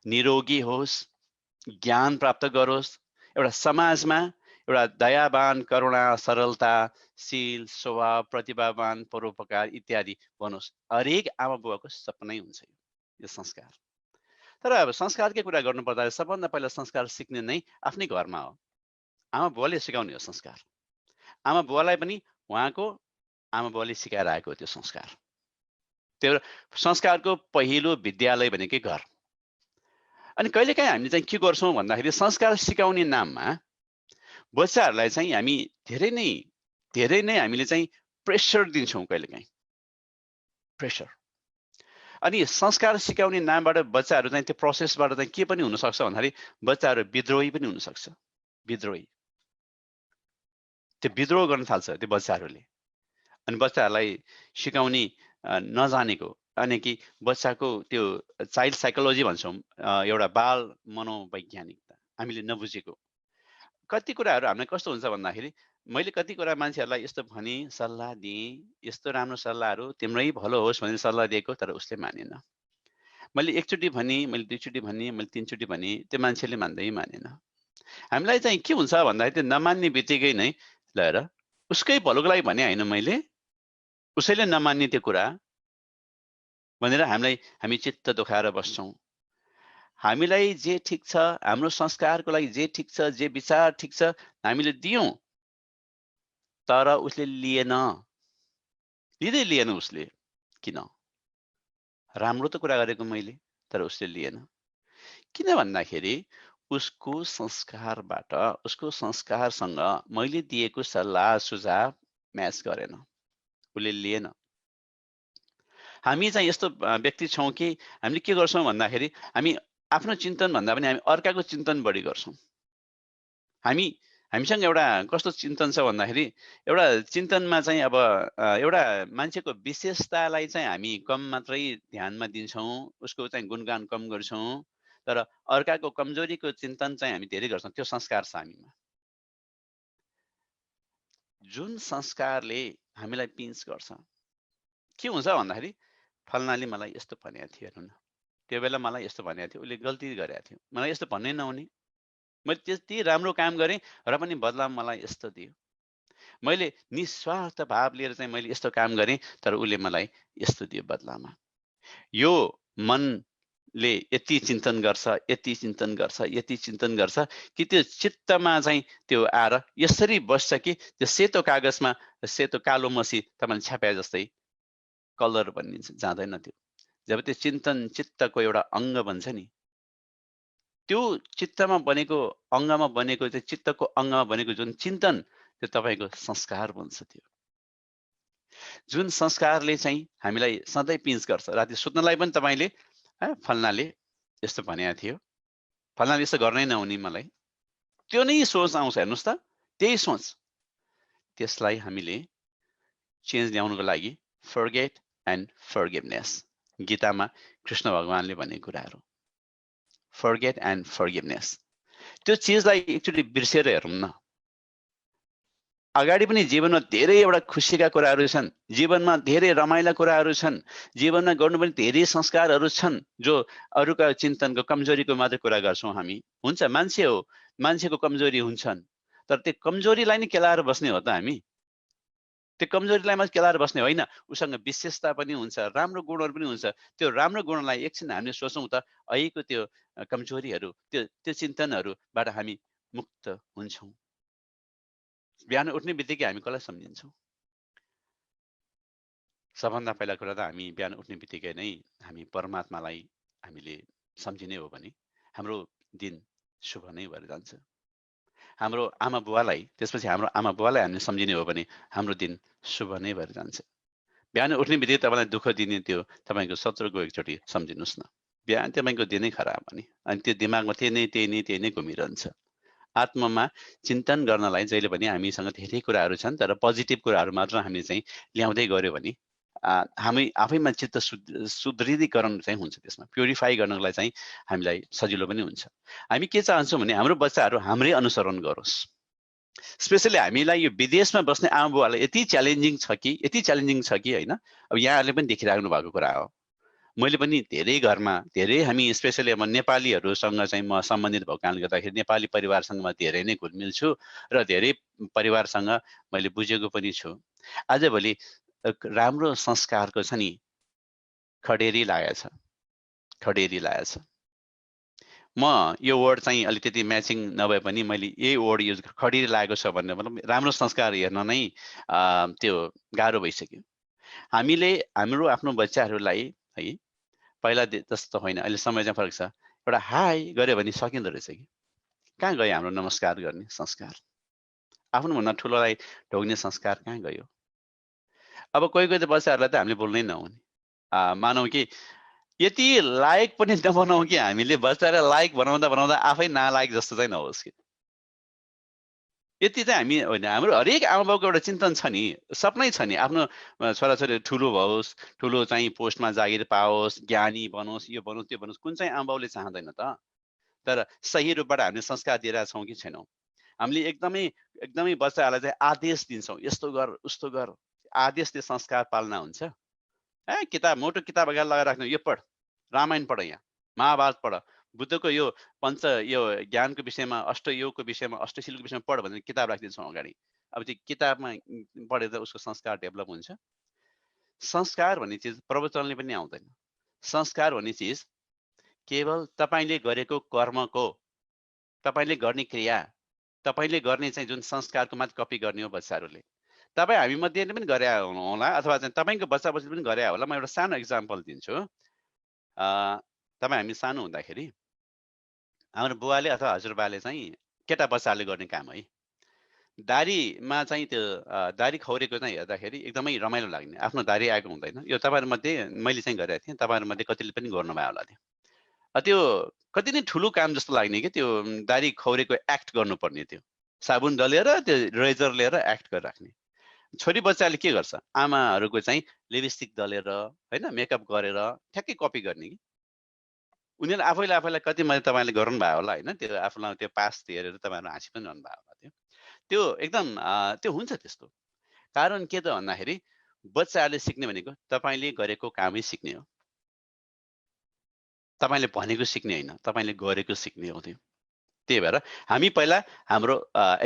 निरोगी होस्, ज्ञान प्राप्त गरोस्, एउटा समाजमा एउटा दयावान, करुणा, सरलता, शील, स्वभाव, प्रतिभावान, परोपकार इत्यादि बनोस्। हरेक आमा बुवाको सपनै हुन्छ यो संस्कार। तर अब संस्कारकै कुरा गर्नु पर्दा सबभन्दा पहिला संस्कार सिक्ने नै आफ्नै घरमा हो। आमा बुवाले सिकाउने हो संस्कार। आमा बुवालाई पनि उहाँको आमा बुवाले सिकाएर आएको त्यो संस्कार। त्यो संस्कारको पहिलो विद्यालय भनेकै घर। अनि कहिलेकाहीँ हामीले चाहिँ के गर्छौँ भन्दाखेरि संस्कार सिकाउने नाममा बच्चाहरूलाई चाहिँ हामी धेरै नै हामीले चाहिँ प्रेसर दिन्छौँ। कहिलेकाहीँ प्रेसर अनि संस्कार सिकाउने नामबाट बच्चाहरू चाहिँ त्यो प्रोसेसबाट चाहिँ के पनि हुनसक्छ भन्दाखेरि बच्चाहरू विद्रोही पनि हुनसक्छ। विद्रोही, त्यो विद्रोह गर्न थाल्छ त्यो बच्चाहरूले। अनि बच्चाहरूलाई सिकाउने नजानेको, अनि कि बच्चाको त्यो चाइल्ड साइकोलोजी भन्छौँ, एउटा बाल मनोवैज्ञानिकता हामीले नबुझेको कति कुराहरू हामीलाई कस्तो हुन्छ भन्दाखेरि मैले कति कुरा मान्छेहरूलाई यस्तो भने, सल्लाह दिएँ, यस्तो राम्रो सल्लाहहरू तिम्रै भलो होस् भनेर सल्लाह दिएको, तर उसले मानेन। मैले एकचोटि भने, मैले दुईचोटि भने, मैले तीनचोटि भने, त्यो मान्छेले मान्दै मानेन। हामीलाई चाहिँ के हुन्छ भन्दाखेरि त्यो नमान्ने बित्तिकै नै ल हेर उसकै भलोको लागि भने होइन मैले, उसैले नमान्ने त्यो कुरा भनेर हामी चित्त दुखाएर बस्छौँ। हामीलाई जे ठिक छ, हाम्रो संस्कारको लागि जे ठिक छ, जे विचार ठिक छ हामीले दियौँ, तर उसले लिएन, लिँदै लिएन उसले। किन? राम्रो त कुरा गरेको मैले, तर उसले लिएन। किन भन्दाखेरि उसको संस्कारबाट, उसको संस्कारसँग मैले दिएको सल्लाह सुझाव म्याच गरेन, उसले लिएन। हामी चाहिँ यस्तो व्यक्ति छौँ कि हामीले के गर्छौँ भन्दाखेरि हामी आफ्नो चिन्तन भन्दा पनि हामी अर्काको चिन्तन बढी गर्छौँ। हामीसँग एउटा कस्तो चिन्तन छ भन्दाखेरि एउटा चिन्तनमा चाहिँ अब एउटा मान्छेको विशेषतालाई चाहिँ हामी कम मात्रै ध्यानमा दिन्छौँ, उसको चाहिँ गुणगान कम गर्छौँ, तर अर्काको कमजोरीको चिन्तन चाहिँ हामी धेरै गर्छौँ। त्यो संस्कार छ हामीमा। जुन संस्कारले हामीलाई पिन्च गर्छ, के हुन्छ भन्दाखेरि फल्नाले मलाई यस्तो भनेको थियो, हेर्नु न त्यो बेला मलाई यस्तो भनेको थियो, उसले गल्ती गरेको थियो, मलाई यस्तो भन्नै नहुने, मैले त्यति राम्रो काम गरेँ र पनि बदलामा मलाई यस्तो दियो, मैले निस्वार्थ भाव लिएर चाहिँ मैले यस्तो काम गरेँ तर उसले मलाई यस्तो दियो बदलामा। यो मनले यति चिन्तन गर्छ, यति चिन्तन गर्छ, यति चिन्तन गर्छ कि त्यो चित्तमा चाहिँ त्यो आएर यसरी बस्छ कि त्यो सेतो कागजमा सेतो कालो मसी तपाईँले छ्यापे जस्तै कलर बनिन्छ, जाँदैन त्यो। जब त्यो चिन्तन चित्तको एउटा अङ्ग बन्छ नि, त्यो चित्तमा बनेको अङ्गमा बनेको त्यो चित्तको अङ्गमा बनेको जुन चिन्तन त्यो तपाईँको संस्कार बन्छ। त्यो जुन संस्कारले चाहिँ हामीलाई सधैँ पिन्च गर्छ। राति सुत्नलाई पनि तपाईँले फल्नाले यस्तो भनेको थियो, फल्नाले यस्तो गर्नै नहुने मलाई, त्यो नै सोच आउँछ। हेर्नुहोस् त, त्यही सोच, त्यसलाई हामीले चेन्ज ल्याउनुको लागि फर्गेट एन्ड फर्गिभनेस, गीतामा कृष्ण भगवानले भनेको कुराहरू, फर्गेट एन्ड फर्गिभनेस। त्यो चिजलाई एकचोटि बिर्सेर हेरौँ न। अगाडि पनि जीवनमा धेरै एउटा खुसीका कुराहरू छन्, जीवनमा धेरै रमाइला कुराहरू छन्, जीवनमा गर्नुपर्ने धेरै संस्कारहरू छन् जो अरूका चिन्तनको कमजोरीको मात्रै कुरा गर्छौँ हामी। हुन्छ, मान्छे हो, मान्छेको कमजोरी हुन्छन्, तर त्यो कमजोरीलाई नै केलाएर बस्ने हो त हामी? त्यो कमजोरीलाई मात्रै केलाएर बस्ने होइन, उसँग विशेषता पनि हुन्छ, राम्रो गुणहरू पनि हुन्छ। त्यो राम्रो गुणलाई एकछिन हामीले सोचौँ त अहिलेको त्यो कमजोरीहरू, त्यो चिन्तनहरूबाट हामी मुक्त हुन्छौँ। बिहान उठ्ने बित्तिकै हामी कसलाई सम्झिन्छौँ? सबभन्दा पहिला कुरा त हामी बिहान उठ्ने बित्तिकै नै हामी परमात्मालाई हामीले सम्झिने हो भने हाम्रो दिन शुभ नै भएर जान्छ। हाम्रो आमा बुवालाई, त्यसपछि हाम्रो आमा बुवालाई हामीले सम्झिने हो भने हाम्रो दिन शुभ नै भएर जान्छ। बिहान उठ्ने बित्तिकै तपाईँलाई दुःख दिने त्यो तपाईँको शत्रुको एकचोटि सम्झिनुहोस् न, बिहान तपाईँको दिनै खराब भने, अनि त्यो दिमागमा त्यही नै घुमिरहन्छ। आत्मामा चिन्तन गर्नलाई जहिले पनि हामीसँग धेरै कुराहरू छन्, तर पोजिटिभ कुराहरू मात्र हामी चाहिँ ल्याउँदै गऱ्यो भने हामी आफैमा चित्त सुदृढीकरण चाहिँ हुन्छ। त्यसमा प्युरिफाई गर्नको लागि चाहिँ हामीलाई सजिलो पनि हुन्छ। हामी के चाहन्छौँ भने हाम्रो बच्चाहरू हाम्रै अनुसरण गरोस्। स्पेसली हामीलाई यो विदेशमा बस्ने आमा बुवालाई यति च्यालेन्जिङ छ कि होइन, अब यहाँहरूले पनि देखिराख्नु भएको कुरा हो। मैले पनि धेरै घरमा धेरै हामी स्पेसली अब नेपालीहरूसँग चाहिँ म सम्बन्धित भएको कारणले गर्दाखेरि नेपाली परिवारसँग म धेरै नै घुलमिल छु र धेरै परिवारसँग मैले बुझेको पनि छु। आजभोलि राम्रो संस्कारको छ नि खडेरी लागेछ, खडेरी लागेछ। म यो वर्ड चाहिँ अलिकति म्याचिङ नभए पनि मैले यही वर्ड युज, खडेरी लागेको छ भन्ने मतलब राम्रो संस्कार हेर्न नै त्यो गाह्रो भइसक्यो। हामीले हाम्रो आफ्नो बच्चाहरूलाई है पहिला जस्तो होइन, अहिले समय चाहिँ फरक छ। एउटा हाई गऱ्यो भने सकिँदो रहेछ कि, कहाँ गयो हाम्रो नमस्कार गर्ने संस्कार? आफ्नोभन्दा ठुलोलाई ढोग्ने संस्कार कहाँ गयो? अब कोही त बच्चाहरूलाई त हामीले बोल्नै नहुने, मानौँ कि यति लायक पनि नबनाऊ कि हामीले बच्चालाई लायक बनाउँदा बनाउँदा आफै नालायक जस्तो चाहिँ नहोस् कि। यति चाहिँ हामी होइन, हाम्रो हरेक आमाबाउको एउटा चिन्तन छ नि, सपनै छ नि, आफ्नो छोराछोरी ठुलो होस्, ठुलो चाहिँ पोस्टमा जागिर पाओस्, ज्ञानी बनोस्, यो बनोस् त्यो बनोस्। कुन चाहिँ आमाबाउले चाहँदैन त? तर सही रूपबाट हामीले संस्कार दिइरहेका छौँ कि छैनौँ? हामीले एकदमै एकदमै बच्चाहरूलाई चाहिँ आदेश दिन्छौँ, यस्तो गर उस्तो गर। आदेशले संस्कार पालना हुन्छ? किताब मोटो किताब अगाडि लगाएर राख्नु, यो पढ, रामायण पढ, यहाँ महाभारत पढ, बुद्धको यो यो ज्ञानको विषयमा, अष्टयोगको विषयमा, अष्टशीलको विषयमा पढ भनेर किताब राखिदिन्छौँ अगाडि। अब त्यो किताबमा पढेर उसको संस्कार डेभलप हुन्छ? संस्कार भन्ने चिज प्रवचनले पनि आउँदैन। संस्कार भन्ने चिज केवल तपाईँले गरेको कर्मको, तपाईँले गर्ने क्रिया, तपाईँले गर्ने चाहिँ जुन संस्कारको मात्र कपी गर्ने हो बच्चाहरूले। तपाईँ हामी मध्येले पनि गरे होला, अथवा चाहिँ तपाईँको बच्चा बच्चीले पनि गरे होला। म एउटा सानो इक्जाम्पल दिन्छु। तपाईँ हामी सानो हुँदाखेरि हाम्रो बुवाले अथवा हजुरबाले चाहिँ केटा बच्चाले गर्ने काम है, दारीमा चाहिँ त्यो दारी खौरेको चाहिँ हेर्दाखेरि एकदमै रमाइलो लाग्ने। आफ्नो दारी आएको हुँदैन। यो तपाईँहरूमध्ये मैले चाहिँ गरेको थिएँ, तपाईँहरूमध्ये कतिले पनि गर्नुभयो होला त्यो। त्यो कति नै ठुलो काम जस्तो लाग्ने कि त्यो दारी खौरेको एक्ट गर्नुपर्ने, त्यो साबुन दलेर त्यो रेजर लिएर एक्ट गरेर राख्ने। छोरी बच्चाले के गर्छ, आमाहरूको चाहिँ लिपस्टिक दलेर होइन, मेकअप गरेर ठ्याक्कै कपी गर्ने कि। उनीहरूले आफैलाई कति मैले तपाईँले गर्नुभयो होला होइन, त्यो आफूलाई त्यो पास हेरेर तपाईँहरू हाँसी पनि रहनुभयो होला। त्यो एकदम त्यो हुन्छ त्यस्तो। कारण के त भन्दाखेरि बच्चाहरूले सिक्ने भनेको तपाईँले गरेको कामै सिक्ने हो, तपाईँले भनेको सिक्ने होइन, तपाईँले गरेको सिक्ने हो त्यो। त्यही भएर हामी पहिला हाम्रो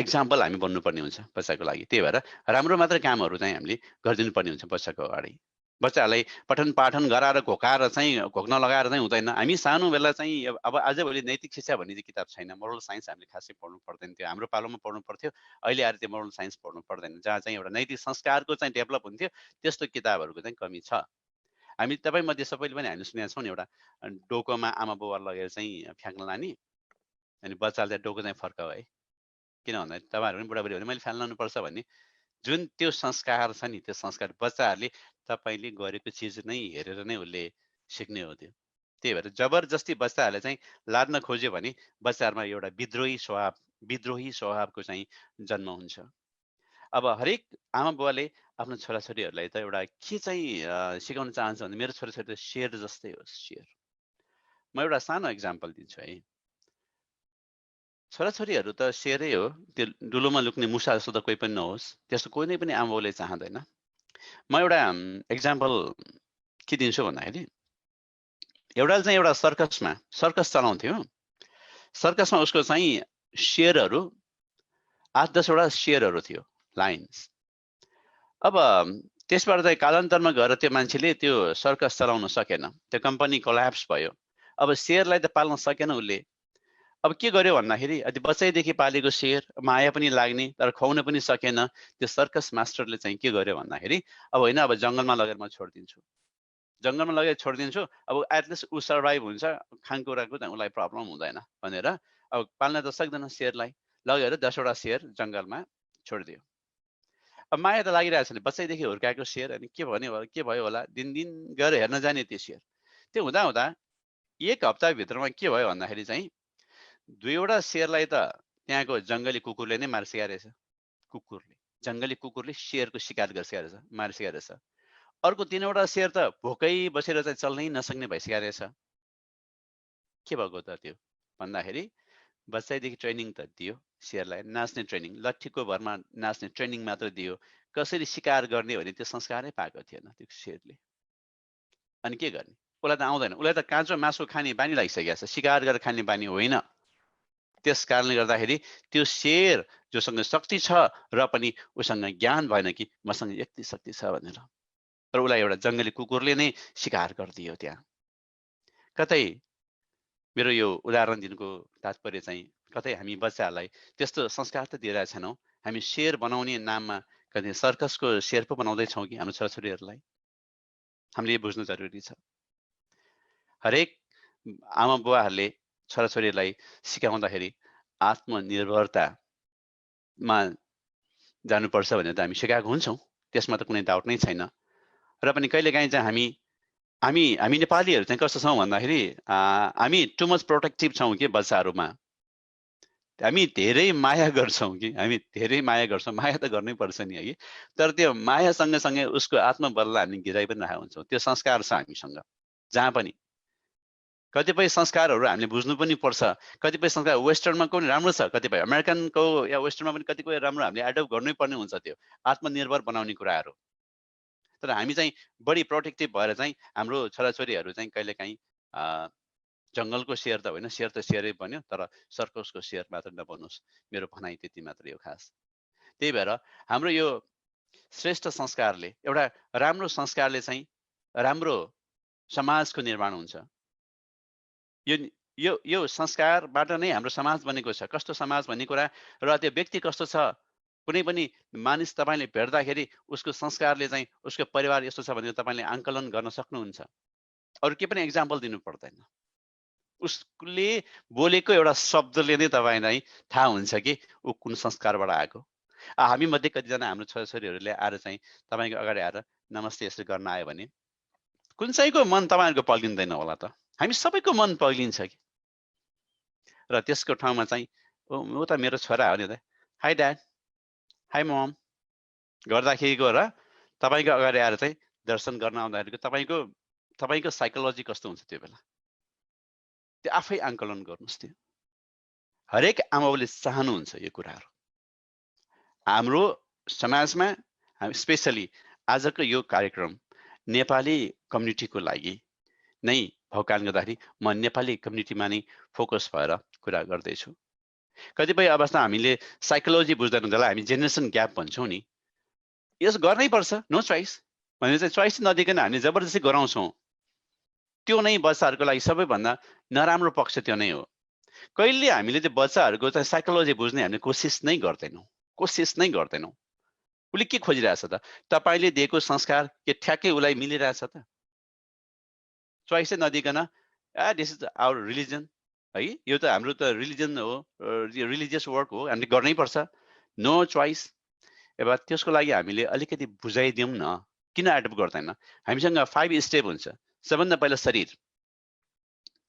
एक्जाम्पल हामी बन्नुपर्ने हुन्छ बच्चाको लागि। त्यही भएर राम्रो मात्र कामहरू चाहिँ हामीले गरिदिनु पर्ने हुन्छ बच्चाको अगाडि। बच्चाहरूलाई पठन पाठन गराएर घोकाएर चाहिँ घोक्न लगाएर चाहिँ हुँदैन। हामी सानो बेला चाहिँ अब आजभोलि नैतिक शिक्षा भन्ने चाहिँ किताब छैन, मोरल साइन्स हामीले खासै पढ्नु पर्दैन थियो। हाम्रो पालोमा पढ्नु पर्थ्यो, अहिले आएर त्यो मोरल साइन्स पढ्नु पर्दैन, जहाँ चाहिँ एउटा नैतिक संस्कारको चाहिँ डेभलप हुन्थ्यो। त्यस्तो किताबहरूको चाहिँ कमी छ। हामी तपाईँ मध्ये सबैले पनि हामीले सुनेका छौँ नि, एउटा डोकोमा आमा बुबा लगेर चाहिँ फ्याँक्न लाने, अनि बच्चाले डोको चाहिँ फर्काऊ है, किन भन्दाखेरि तपाईँहरू पनि बुढाबुढी भने मैले फ्याल्नुपर्छ भन्ने जुन त्यो संस्कार छ नि, त्यो संस्कार बच्चाहरूले तपाईँले गरेको चिज नै हेरेर नै उसले सिक्ने हो त्यो। त्यही भएर जबरजस्ती बच्चाहरूले चाहिँ लाद्न खोज्यो भने बच्चाहरूमा एउटा विद्रोही स्वभावको चाहिँ जन्म हुन्छ। अब हरेक आमा बुवाले आफ्नो छोराछोरीहरूलाई त एउटा के चाहिँ सिकाउन चाहन्छ भने मेरो छोराछोरी त शेर जस्तै होस्, शेर। म एउटा सानो इक्जाम्पल दिन्छु है। छोराछोरीहरू त शेरै हो, त्यो डुलोमा लुक्ने मुसा जस्तो त कोही पनि नहोस्, त्यस्तो कोही नै पनि आमा बाउले चाहँदैन। म एउटा इक्जाम्पल के दिन्छु भन्दाखेरि, एउटाले चाहिँ एउटा सर्कस चलाउँथ्यो। सर्कसमा उसको चाहिँ शेरहरू 8-10 वटा शेरहरू थियो, लाइन्स। अब त्यसबाट चाहिँ कालान्तरमा गएर त्यो मान्छेले त्यो सर्कस चलाउन सकेन, त्यो कम्पनी कोल्याप्स भयो। अब शेरलाई त पाल्न सकेन उसले। अब के गर्यो भन्दाखेरि बच्चैदेखि पालेको शेर, माया पनि लाग्ने तर खुवाउन पनि सकेन। त्यो सर्कस मास्टरले चाहिँ के गर्यो भन्दाखेरि, अब होइन अब जङ्गलमा लगेर म छोडिदिन्छु, जङ्गलमा लगेर छोडिदिन्छु, अब एटलिस्ट ऊ सर्भाइभ हुन्छ, खानेकुराको चाहिँ उसलाई प्रब्लम हुँदैन भनेर अब पाल्न त सक्दैन शेरलाई, लगेर 10 वटा शेर जङ्गलमा छोडिदियो। अब माया त लागिरहेको छ नि, बच्चैदेखि हुर्काएको शेर, अनि के भयो होला, दिन गएर हेर्न जाने त्यो शेर। त्यो हुँदा हुँदा 1 हप्ताभित्रमा के भयो भन्दाखेरि चाहिँ 2 वटा शेरलाई त त्यहाँको जङ्गली कुकुरले नै मार्सिया रहेछ। जङ्गली कुकुरले शेरको शिकार गरिसकेको रहेछ, मार्सिया रहेछ। अर्को 3 वटा शेर त भोकै बसेर चाहिँ चल्नै नसक्ने भइसकेको रहेछ। के भएको त त्यो भन्दाखेरि बच्चैदेखि ट्रेनिङ त दियो शेरलाई, नाच्ने ट्रेनिङ, लट्ठीको भरमा नाच्ने ट्रेनिङ मात्र दियो, कसरी शिकार गर्ने भने त्यो संस्कारै पाएको थिएन त्यो शेरले। अनि के गर्ने, उसलाई त आउँदैन, उसलाई त काँचो मासु खाने बानी लागिसकेको छ, शिकार गरेर खाने बानी होइन। त्यस कारणले गर्दाखेरि त्यो शेर जोसँग शक्ति छ र पनि उसँग ज्ञान भएन कि मसँग यति शक्ति छ भनेर, तर उसलाई एउटा जङ्गली कुकुरले नै शिकार गरिदियो त्यहाँ। कतै मेरो यो उदाहरण दिनुको तात्पर्य चाहिँ कतै हामी बच्चाहरूलाई त्यस्तो संस्कार त दिइरहेको छैनौँ, हामी शेर बनाउने नाममा कतै सर्कसको शेर पो बनाउँदैछौँ कि हाम्रो छोराछोरीहरूलाई। हामीले यो बुझ्नु जरुरी छ। हरेक आमा बुवाहरूले छोराछोरीलाई सिकाउँदाखेरि आत्मनिर्भरतामा जानुपर्छ भनेर त हामी सिकाएको हुन्छौँ, त्यसमा त कुनै डाउट नै छैन। र पनि कहिलेकाहीँ चाहिँ हामी हामी नेपालीहरू चाहिँ कस्तो छौँ भन्दाखेरि हामी टु मच प्रोटेक्टिभ छौँ कि बच्चाहरूमा। हामी धेरै माया गर्छौँ कि हामी धेरै माया गर्छौँ, माया त गर्नै पर्छ नि है। तर त्यो माया सँगसँगै उसको आत्मबललाई हामी गिराइ पनि राखेका हुन्छौँ। त्यो संस्कार छ हामीसँग जहाँ पनि। कतिपय संस्कारहरू हामीले बुझ्नु पनि पर्छ। कतिपय संस्कार वेस्टर्नमा पनि राम्रो छ, कतिपय अमेरिकनको या वेस्टर्नमा पनि कतिपय राम्रो हामीले एडप्ट गर्नै पर्ने हुन्छ। त्यो आत्मनिर्भर बनाउने कुराहरू। तर हामी चाहिँ बढी प्रोटेक्टिभ भएर चाहिँ हाम्रो छोराछोरीहरू चाहिँ कहिलेकाहीँ जङ्गलको शेर त होइन, शेर त शेरै बन्यो, तर सर्कसको शेर मात्र नबनोस्। मेरो भनाइ त्यति मात्रै हो खास। त्यही भएर हाम्रो यो श्रेष्ठ संस्कारले, एउटा राम्रो संस्कारले चाहिँ राम्रो समाजको निर्माण हुन्छ। यो संस्कारबाट नै हाम्रो समाज बनेको छ। कस्तो समाज भन्ने कुरा र त्यो व्यक्ति कस्तो छ, कुनै पनि मानिस तपाईँले भेट्दाखेरि उसको संस्कारले चाहिँ उसको परिवार यस्तो छ भनेर तपाईँले आङ्कलन गर्न सक्नुहुन्छ। अरू के पनि एक्जाम्पल दिनु पर्दैन। उसले बोलेको एउटा शब्दले नै तपाईँलाई थाहा हुन्छ कि ऊ कुन संस्कारबाट आएको। हामी मध्ये कतिजना हाम्रो छोराछोरीहरूले आएर चाहिँ तपाईँको अगाडि आएर नमस्ते यसरी गर्न आयो भने कुन चाहिँको मन तपाईँहरूको पग्लिँदैन होला त? हामी सबैको मन पग्लिन्छ कि। र त्यसको ठाउँमा चाहिँ ऊ त मेरो छोरा हो नि त, हाई ड्याड, हाई मम गर्दाखेरिको र तपाईँको अगाडि आएर चाहिँ दर्शन गर्न आउँदाखेरिको तपाईँको साइकोलोजी कस्तो हुन्छ त्यो बेला, त्यो आफै आङ्कलन गर्नुहोस्। त्यो हरेक आमाबाबुले चाहनुहुन्छ यो कुराहरू। हाम्रो समाजमा हामी स्पेसली आजको यो कार्यक्रम नेपाली कम्युनिटीको लागि नै भएको कारणले गर्दाखेरि म नेपाली कम्युनिटीमा नै फोकस भएर कुरा गर्दैछु। कतिपय अवस्था हामीले साइकोलोजी बुझ्दैन, जसलाई हामी जेनेरेसन ग्याप भन्छौँ नि, यस गर्नै पर्छ, नो चोइस भनेर चाहिँ चोइस नदिकन हामीले जबरजस्ती गराउँछौँ। त्यो नै बच्चाहरूको लागि सबैभन्दा नराम्रो पक्ष त्यो नै हो। कहिले हामीले त्यो बच्चाहरूको चाहिँ साइकोलोजी बुझ्ने हामीले कोसिस नै गर्दैनौँ। उसले के खोजिरहेछ त? तपाईँले दिएको संस्कार के ठ्याक्कै उसलाई मिलिरहेछ त? चोइसै नदिकन दिस इज आवर रिलिजन है, यो त हाम्रो त रिलिजन हो, रिलिजियस वर्क हो, हामीले गर्नै पर्छ, नो चोइस। अब त्यसको लागि हामीले अलिकति बुझाइदिउँ न, किन एडप्ट गर्दैन? हामीसँग 5 स्टेप हुन्छ। सबभन्दा पहिला शरीर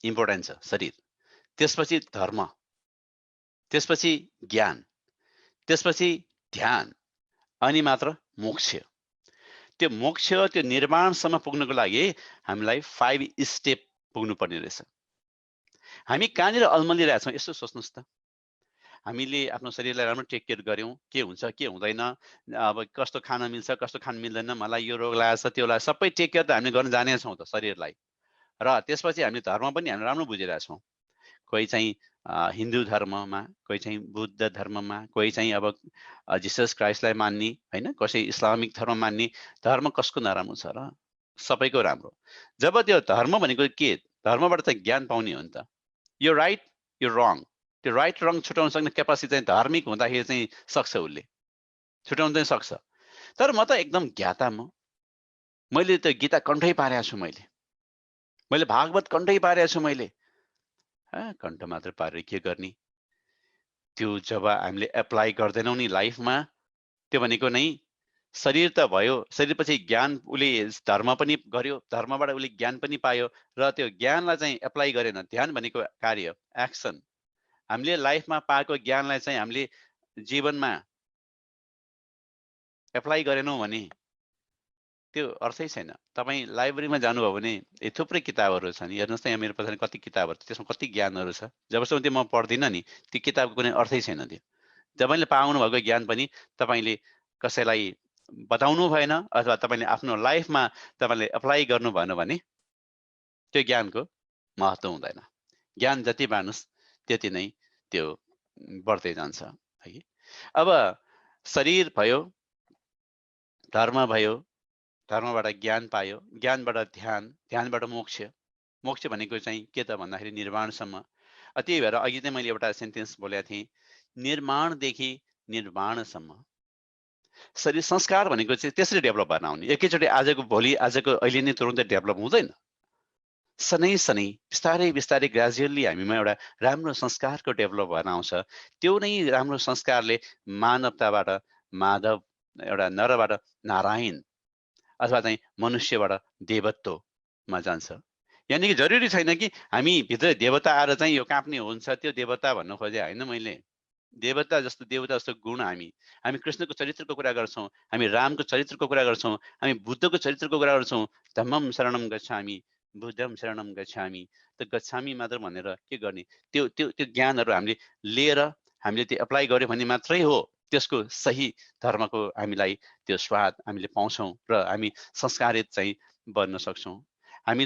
इम्पोर्टेन्ट छ, शरीर। त्यसपछि धर्म, त्यसपछि ज्ञान, त्यसपछि ध्यान, अनि मात्र मोक्ष। त्यो मोक्ष, त्यो निर्माणसम्म पुग्नको लागि हामीलाई 5 स्टेप पुग्नु पर्ने रहेछ। हामी कहाँनिर अल्मलिरहेछौँ यसो सोच्नुहोस् त। हामीले आफ्नो शरीरलाई राम्रो टेक केयर गऱ्यौँ, के हुन्छ के हुँदैन, अब कस्तो खान मिल्छ कस्तो खान मिल्दैन, मलाई यो रोग लागेछ त्यो लागेछ, सबै टेक केयर त हामीले गर्न जानेछौँ त शरीरलाई। र त्यसपछि हामीले धर्म पनि हामीले राम्रो बुझिरहेछौँ। कोही चाहिँ हिन्दू धर्ममा, कोही चाहिँ बुद्ध धर्ममा, कोही चाहिँ अब जिसस क्राइस्टलाई मान्ने होइन, कसै इस्लामिक धर्म मान्ने। धर्म कसको नराम्रो छ र? सबैको राम्रो। जब त्यो धर्म भनेको के, धर्मबाट चाहिँ ज्ञान पाउने हो नि त। यो राइट यो रङ, त्यो राइट रङ छुटाउन सक्ने क्यापासिटी चाहिँ धार्मिक हुँदाखेरि चाहिँ सक्छ, उसले छुटाउन चाहिँ सक्छ। तर म त एकदम ज्ञाता, मैले त गीता कण्ठै पारेको छु, मैले भागवत कण्ठै पारेको छु। मैले कण्ठ मात्र पारेर के गर्ने? त्यो जब हामीले एप्लाई गर्दैनौँ नि लाइफमा, त्यो भनेको नै शरीर त भयो, शरीरपछि ज्ञान, उसले धर्म पनि गर्यो, धर्मबाट उसले ज्ञान पनि पायो, र त्यो ज्ञानलाई चाहिँ एप्लाई गरेन। ध्यान भनेको कार्य, एक्सन। हामीले लाइफमा पाएको ज्ञानलाई चाहिँ हामीले जीवनमा एप्लाई गरेनौँ भने त्यो अर्थै छैन। तपाईँ लाइब्रेरीमा जानुभयो भने थुप्रै किताबहरू छन्, हेर्नुहोस् त यहाँ मेरो पछाडि कति किताबहरू, त्यसमा कति ज्ञानहरू छ। जबसम्म त्यो म पढ्दिनँ नि, त्यो किताबको कुनै अर्थै छैन। त्यो तपाईँले पाउनु भएको ज्ञान पनि तपाईँले कसैलाई बताउनु भएन, अथवा तपाईँले आफ्नो लाइफमा तपाईँले एप्लाई गर्नु भएन भने त्यो ज्ञानको महत्त्व हुँदैन। ज्ञान जति बाँड्नुहोस् त्यति नै त्यो बढ्दै जान्छ है। अब शरीर भयो, धर्म भयो, धर्मबाट ज्ञान पायो, ज्ञानबाट ध्यान, ध्यानबाट मोक्ष। मोक्ष भनेको चाहिँ के त भन्दाखेरि निर्वाणसम्म। त्यही भएर अघि नै मैले एउटा सेन्टेन्स बोलेको थिएँ, निर्माणदेखि निर्वाणसम्म। शरीर संस्कार भनेको चाहिँ त्यसरी डेभलप भएर आउने, एकैचोटि आजको भोलि आजको अहिले नै तुरुन्तै डेभलप हुँदैन। सनै सनै बिस्तारै बिस्तारै ग्रेजुअली हामीमा एउटा राम्रो संस्कारको डेभलप भएर आउँछ। त्यो नै राम्रो संस्कारले मानवताबाट माधव, एउटा नरबाट नारायण, अथवा चाहिँ मनुष्यबाट देवत्व, मा जान्छ। यानि कि जरुरी छैन कि हामी भित्र देवता आएर चाहिँ यो काँप्ने हुन्छ त्यो देवता भन्न खोजे होइन मैले। देवता जस्तो गुण हामी कृष्णको चरित्रको कुरा गर्छौँ, हामी रामको चरित्रको कुरा गर्छौँ, हामी बुद्धको चरित्रको कुरा गर्छौँ। धम्मम शरणम गच्छामि, बुद्धम शरणम गच्छामि। त गच्छामि मात्र भनेर के गर्ने? त्यो त्यो त्यो ज्ञानहरू हामीले लिएर हामीले त्यो एप्लाई गर्यो भने मात्रै हो त्यसको सही धर्मको हामीलाई त्यो स्वाद हामीले पाउँछौँ र हामी संस्कारित चाहिँ बन्न सक्छौँ। हामी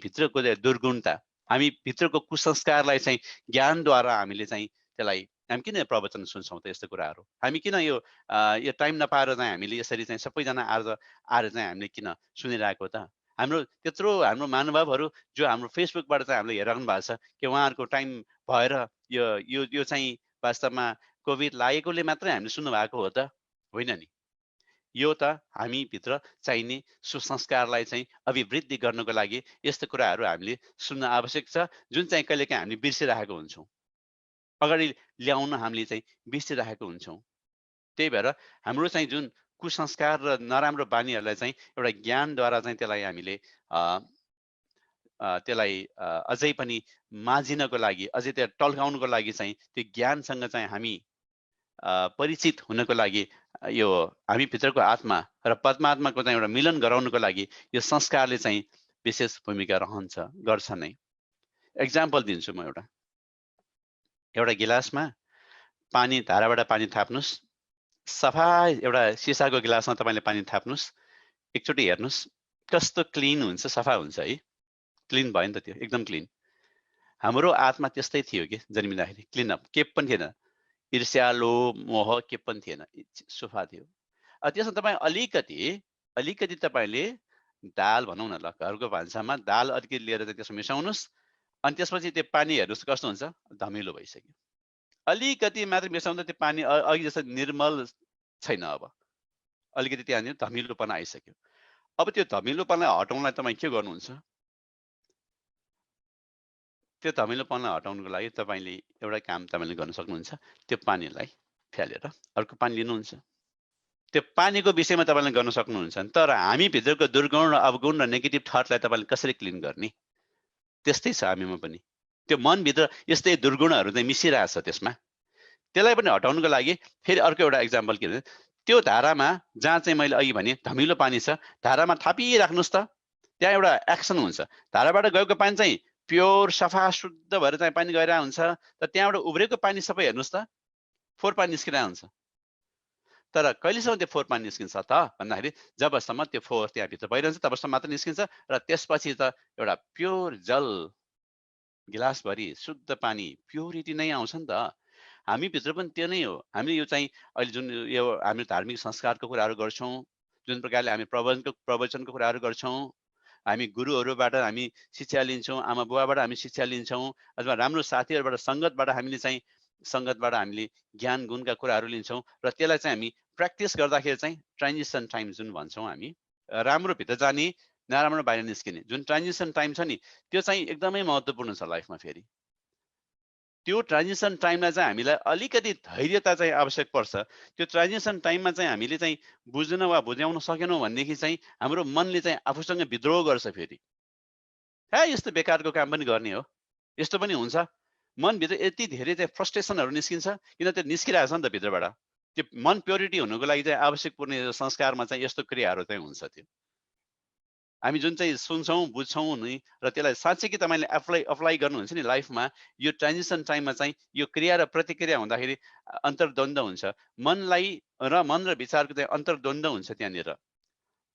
भित्रको दुर्गुणता, हामी भित्रको कुसंस्कारलाई चाहिँ ज्ञानद्वारा हामीले चाहिँ त्यसलाई हामी किन प्रवचन सुन्छौँ त यस्तो कुराहरू? हामी किन यो टाइम नपाएर चाहिँ हामीले यसरी चाहिँ सबैजना आएर चाहिँ हामीले किन सुनिरहेको त? त्यत्रो हाम्रो महानुभावहरू जो हाम्रो फेसबुकबाट चाहिँ हामीले हेरिरहनु भएको छ कि उहाँहरूको टाइम भएर यो चाहिँ वास्तवमा कोभिड लागेकोले मात्रै हामीले सुन्नु भएको हो त? होइन नि। यो त हामीभित्र चाहिने सुसंस्कारलाई चाहिँ अभिवृद्धि गर्नको लागि यस्तो कुराहरू हामीले सुन्न आवश्यक छ, जुन चाहिँ कहिलेकाहीँ हामीले बिर्सिरहेको हुन्छौँ। अगाडि ल्याउन हामीले चाहिँ बिर्सिरहेको हुन्छौँ। त्यही भएर हाम्रो चाहिँ जुन कुसंस्कार र नराम्रो बानीहरूलाई चाहिँ एउटा ज्ञानद्वारा चाहिँ त्यसलाई हामीले अझै पनि माझिनको लागि, अझै त्यो टल्काउनको लागि चाहिँ त्यो ज्ञानसँग चाहिँ हामी परिचित हुनको लागि यो हामी भित्रको आत्मा र परमात्माको चाहिँ एउटा मिलन गराउनको लागि यो संस्कारले चाहिँ विशेष भूमिका गर्छ नै। एक्जाम्पल दिन्छु म एउटा गिलासमा पानी, धाराबाट पानी थाप्नुस्, सफा एउटा सिसाको गिलासमा तपाईँले पानी थाप्नुस्, एकचोटि हेर्नुस् कस्तो क्लिन हुन्छ, सफा हुन्छ है। क्लिन भयो नि त, त्यो एकदम क्लिन। हाम्रो आत्मा त्यस्तै थियो कि जन्मिँदाखेरि, क्लिन अप, के पनि थिएन, ईर्ष्या, लोभ, मोह के पनि थिएन, सफा थियो। त्यसमा तपाईँ अलिकति तपाईँले दाल भनौँ न, ल घरको भान्सामा दाल अलिकति लिएर चाहिँ त्यसमा मिसाउनुस्, अनि त्यसपछि त्यो पानी हेर्नुहोस् कस्तो हुन्छ, धमिलो भइसक्यो। अलिकति मात्र मिसाउँदा त्यो पानी अघि जस्तो निर्मल छैन, अब अलिकति त्यहाँनिर धमिलोपना आइसक्यो। अब त्यो धमिलोपनालाई हटाउनलाई तपाईँ के गर्नुहुन्छ? त्यो धमिलोपना हटाउनको लागि तपाईँले एउटा काम तपाईँले गर्न सक्नुहुन्छ, त्यो पानीलाई फ्यालेर अर्को पानी लिनुहुन्छ। त्यो पानीको विषयमा तपाईँले गर्न सक्नुहुन्छ। तर हामी भित्रको दुर्गुण र अवगुण र नेगेटिभ थटलाई तपाईँले कसरी क्लिन गर्ने? त्यस्तै छ हामीमा पनि, त्यो मनभित्र यस्तै दुर्गुणहरू चाहिँ मिसिरहेछ त्यसमा। त्यसलाई पनि हटाउनको लागि फेरि अर्को एउटा इक्जाम्पल के भन्छ, त्यो धारामा जहाँ चाहिँ मैले अघि भने धमिलो पानी छ, धारामा थापिराख्नुहोस् त, त्यहाँ एउटा एक्सन हुन्छ। धाराबाट गएको पानी चाहिँ प्योर सफा शुद्ध भएर चाहिँ पानी गइरहेको हुन्छ, तर त्यहाँबाट उब्रेको पानी सबै हेर्नुहोस् त फोहोर पानी निस्किरहेको हुन्छ। तर कहिलेसम्म त्यो फोहोर पानी निस्किन्छ त भन्दाखेरि जबसम्म त्यो फोहोर त्यहाँभित्र भइरहन्छ तबसम्म मात्र निस्किन्छ, र त्यसपछि त एउटा प्योर जल, गिलासभरि शुद्ध पानी, प्योरिटी नै आउँछ नि त। हामीभित्र पनि त्यो नै हो। हामीले यो चाहिँ अहिले जुन यो हामी धार्मिक संस्कारको कुराहरू गर्छौँ, जुन प्रकारले हामी प्रवचनको कुराहरू गर्छौँ, हामी गुरुहरूबाट हामी शिक्षा लिन्छौँ, आमा बुवाबाट हामी शिक्षा लिन्छौँ, अथवा राम्रो साथीहरूबाट सङ्गतबाट हामीले ज्ञान गुणका कुराहरू लिन्छौँ, र त्यसलाई चाहिँ हामी प्र्याक्टिस गर्दाखेरि चाहिँ ट्रान्जिसन टाइम जुन भन्छौँ हामी, राम्रो भित्र जाने, नराम्रो बाहिर निस्किने जुन ट्रान्जिसन टाइम छ नि, त्यो चाहिँ एकदमै महत्त्वपूर्ण छ लाइफमा। फेरि त्यो ट्रान्जिसन टाइममा चाहिँ हामीलाई अलिकति धैर्यता चाहिँ आवश्यक पर्छ। त्यो ट्रान्जिसन टाइममा चाहिँ हामीले चाहिँ बुझ्न वा बुझाउन सकेनौँ भनेदेखि चाहिँ हाम्रो मनले चाहिँ आफूसँग विद्रोह गर्छ। फेरि यस्तो बेकारको काम पनि गर्ने हो, यस्तो पनि हुन्छ। मनभित्र यति धेरै चाहिँ फ्रस्ट्रेसनहरू निस्किन्छ, किन त्यो निस्किरहेछ नि त भित्रबाट। त्यो मन प्योरिटी हुनुको लागि चाहिँ आवश्यक पर्ने संस्कारमा चाहिँ यस्तो क्रियाहरू चाहिँ हुन्छ। त्यो हामी जुन चाहिँ सुन्छौँ बुझ्छौँ नि, र त्यसलाई साँच्चै कि तपाईँले अप्लाई गर्नुहुन्छ नि लाइफमा, यो ट्रान्जिसन टाइममा चाहिँ यो क्रिया र प्रतिक्रिया हुँदाखेरि अन्तर्द्वन्द हुन्छ। मन र विचारको चाहिँ अन्तर्द्वन्द हुन्छ त्यहाँनिर।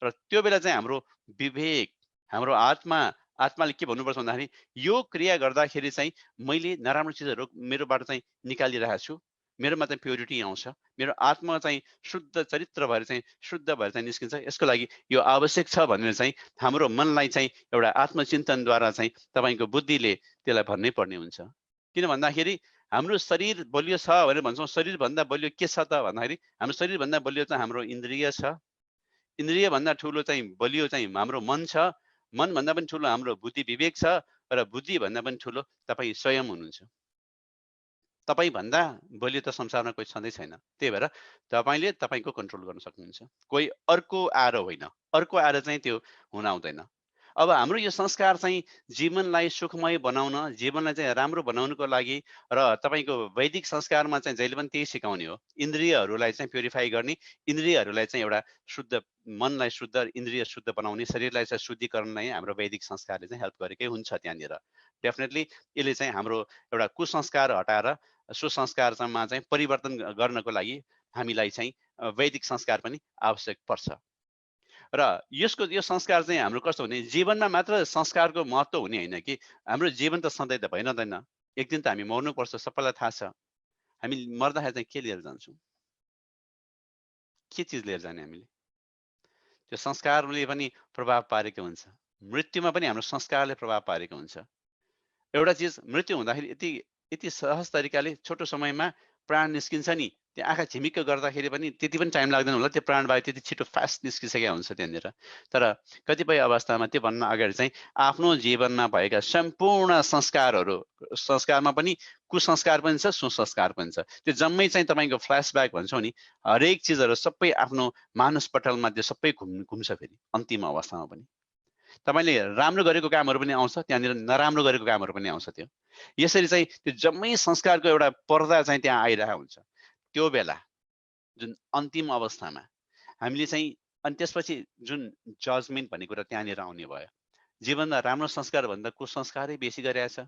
र त्यो बेला चाहिँ हाम्रो विवेक, हाम्रो आत्माले के भन्नुपर्छ भन्दाखेरि, यो क्रिया गर्दाखेरि चाहिँ मैले नराम्रो चिजहरू मेरोबाट चाहिँ निकालिरहेको छु, मेरोमा चाहिँ प्योरिटी आउँछ, मेरो आत्मा चाहिँ शुद्ध चरित्र भएर चाहिँ शुद्ध भएर चाहिँ निस्किन्छ। यसको लागि यो आवश्यक छ भनेर चाहिँ हाम्रो मनलाई चाहिँ एउटा आत्मचिन्तनद्वारा चाहिँ तपाईँको बुद्धिले त्यसलाई भन्नै पर्ने हुन्छ। किन भन्दाखेरि हाम्रो शरीर बलियो छ भनेर भन्छौँ, शरीरभन्दा बलियो के छ त भन्दाखेरि हाम्रो शरीरभन्दा बलियो चाहिँ हाम्रो इन्द्रिय छ, इन्द्रियभन्दा ठुलो चाहिँ बलियो चाहिँ हाम्रो मन छ, मनभन्दा पनि ठुलो हाम्रो बुद्धि विवेक छ, र बुद्धिभन्दा पनि ठुलो तपाईँ स्वयं हुनुहुन्छ। तपाईँभन्दा बलियो त संसारमा कोही छँदै छैन। त्यही भएर तपाईँले तपाईँको कन्ट्रोल गर्न सक्नुहुन्छ, कोही अर्को आएर होइन। अर्को आएर चाहिँ त्यो हुन आउँदैन। अब हाम्रो यो संस्कार चाहिँ जीवनलाई सुखमय बनाउन, जीवनलाई चाहिँ राम्रो बनाउनको लागि र तपाईँको वैदिक संस्कारमा चाहिँ जहिले पनि त्यही सिकाउने हो। इन्द्रियहरूलाई चाहिँ प्युरिफाई गर्ने, इन्द्रियहरूलाई चाहिँ एउटा शुद्ध, मनलाई शुद्ध, इन्द्रिय शुद्ध बनाउने, शरीरलाई चाहिँ शुद्धिकरण नै हाम्रो वैदिक संस्कारले चाहिँ हेल्प गरेकै हुन्छ त्यहाँनिर। डेफिनेटली यसले चाहिँ हाम्रो एउटा कुसंस्कार हटाएर सुसंस्कारमा चाहिँ परिवर्तन गर्नको लागि हामीलाई चाहिँ वैदिक संस्कार पनि आवश्यक पर्छ। र यो संस्कार चाहिँ हाम्रो कस्तो हुने, जीवनमा मात्र संस्कारको महत्त्व हुने होइन कि हाम्रो जीवन त सधैँ त भइरहँदैन। एक दिन त हामी मर्नुपर्छ, सबैलाई थाहा छ। हामी मर्दाखेरि चाहिँ के लिएर जान्छौँ, के चिज लिएर जाने हामीले? त्यो संस्कारले पनि प्रभाव पारेको हुन्छ। मृत्युमा पनि हाम्रो संस्कारले प्रभाव पारेको हुन्छ। एउटा चिज मृत्यु हुँदाखेरि यति सहज तरिकाले छोटो समयमा प्राण निस्किन्छ नि, त्यो आँखा झिमिक्क गर्दाखेरि पनि त्यति पनि टाइम लाग्दैन होला, त्यो प्राणवायु त्यति छिटो फास्ट निस्किसकेको हुन्छ त्यहाँनिर। तर कतिपय अवस्थामा त्योभन्दा अगाडि चाहिँ आफ्नो जीवनमा भएका सम्पूर्ण संस्कारमा पनि कुसंस्कार पनि छ, सुसंस्कार पनि छ। त्यो जम्मै चाहिँ तपाईँको फ्ल्यासब्याक भन्छौँ नि, हरेक चिजहरू सबै आफ्नो मानस पटलमा त्यो सबै घुम्छ फेरि अन्तिम अवस्थामा पनि। तपाईँले राम्रो गरेको कामहरू पनि आउँछ, त्यहाँनिर नराम्रो गरेको कामहरू पनि आउँछ। त्यो यसरी चाहिँ त्यो जम्मै संस्कारको एउटा पर्दा चाहिँ त्यहाँ आइरहेको हुन्छ। त्यो बेला जुन अन्तिम अवस्थामा हामीले चाहिँ, अनि त्यसपछि जुन जजमेन्ट भन्ने कुरा त्यहाँनिर आउने भयो। जीवनमा राम्रो संस्कार भन्दा कुसंस्कारै बेसी गरेको छ,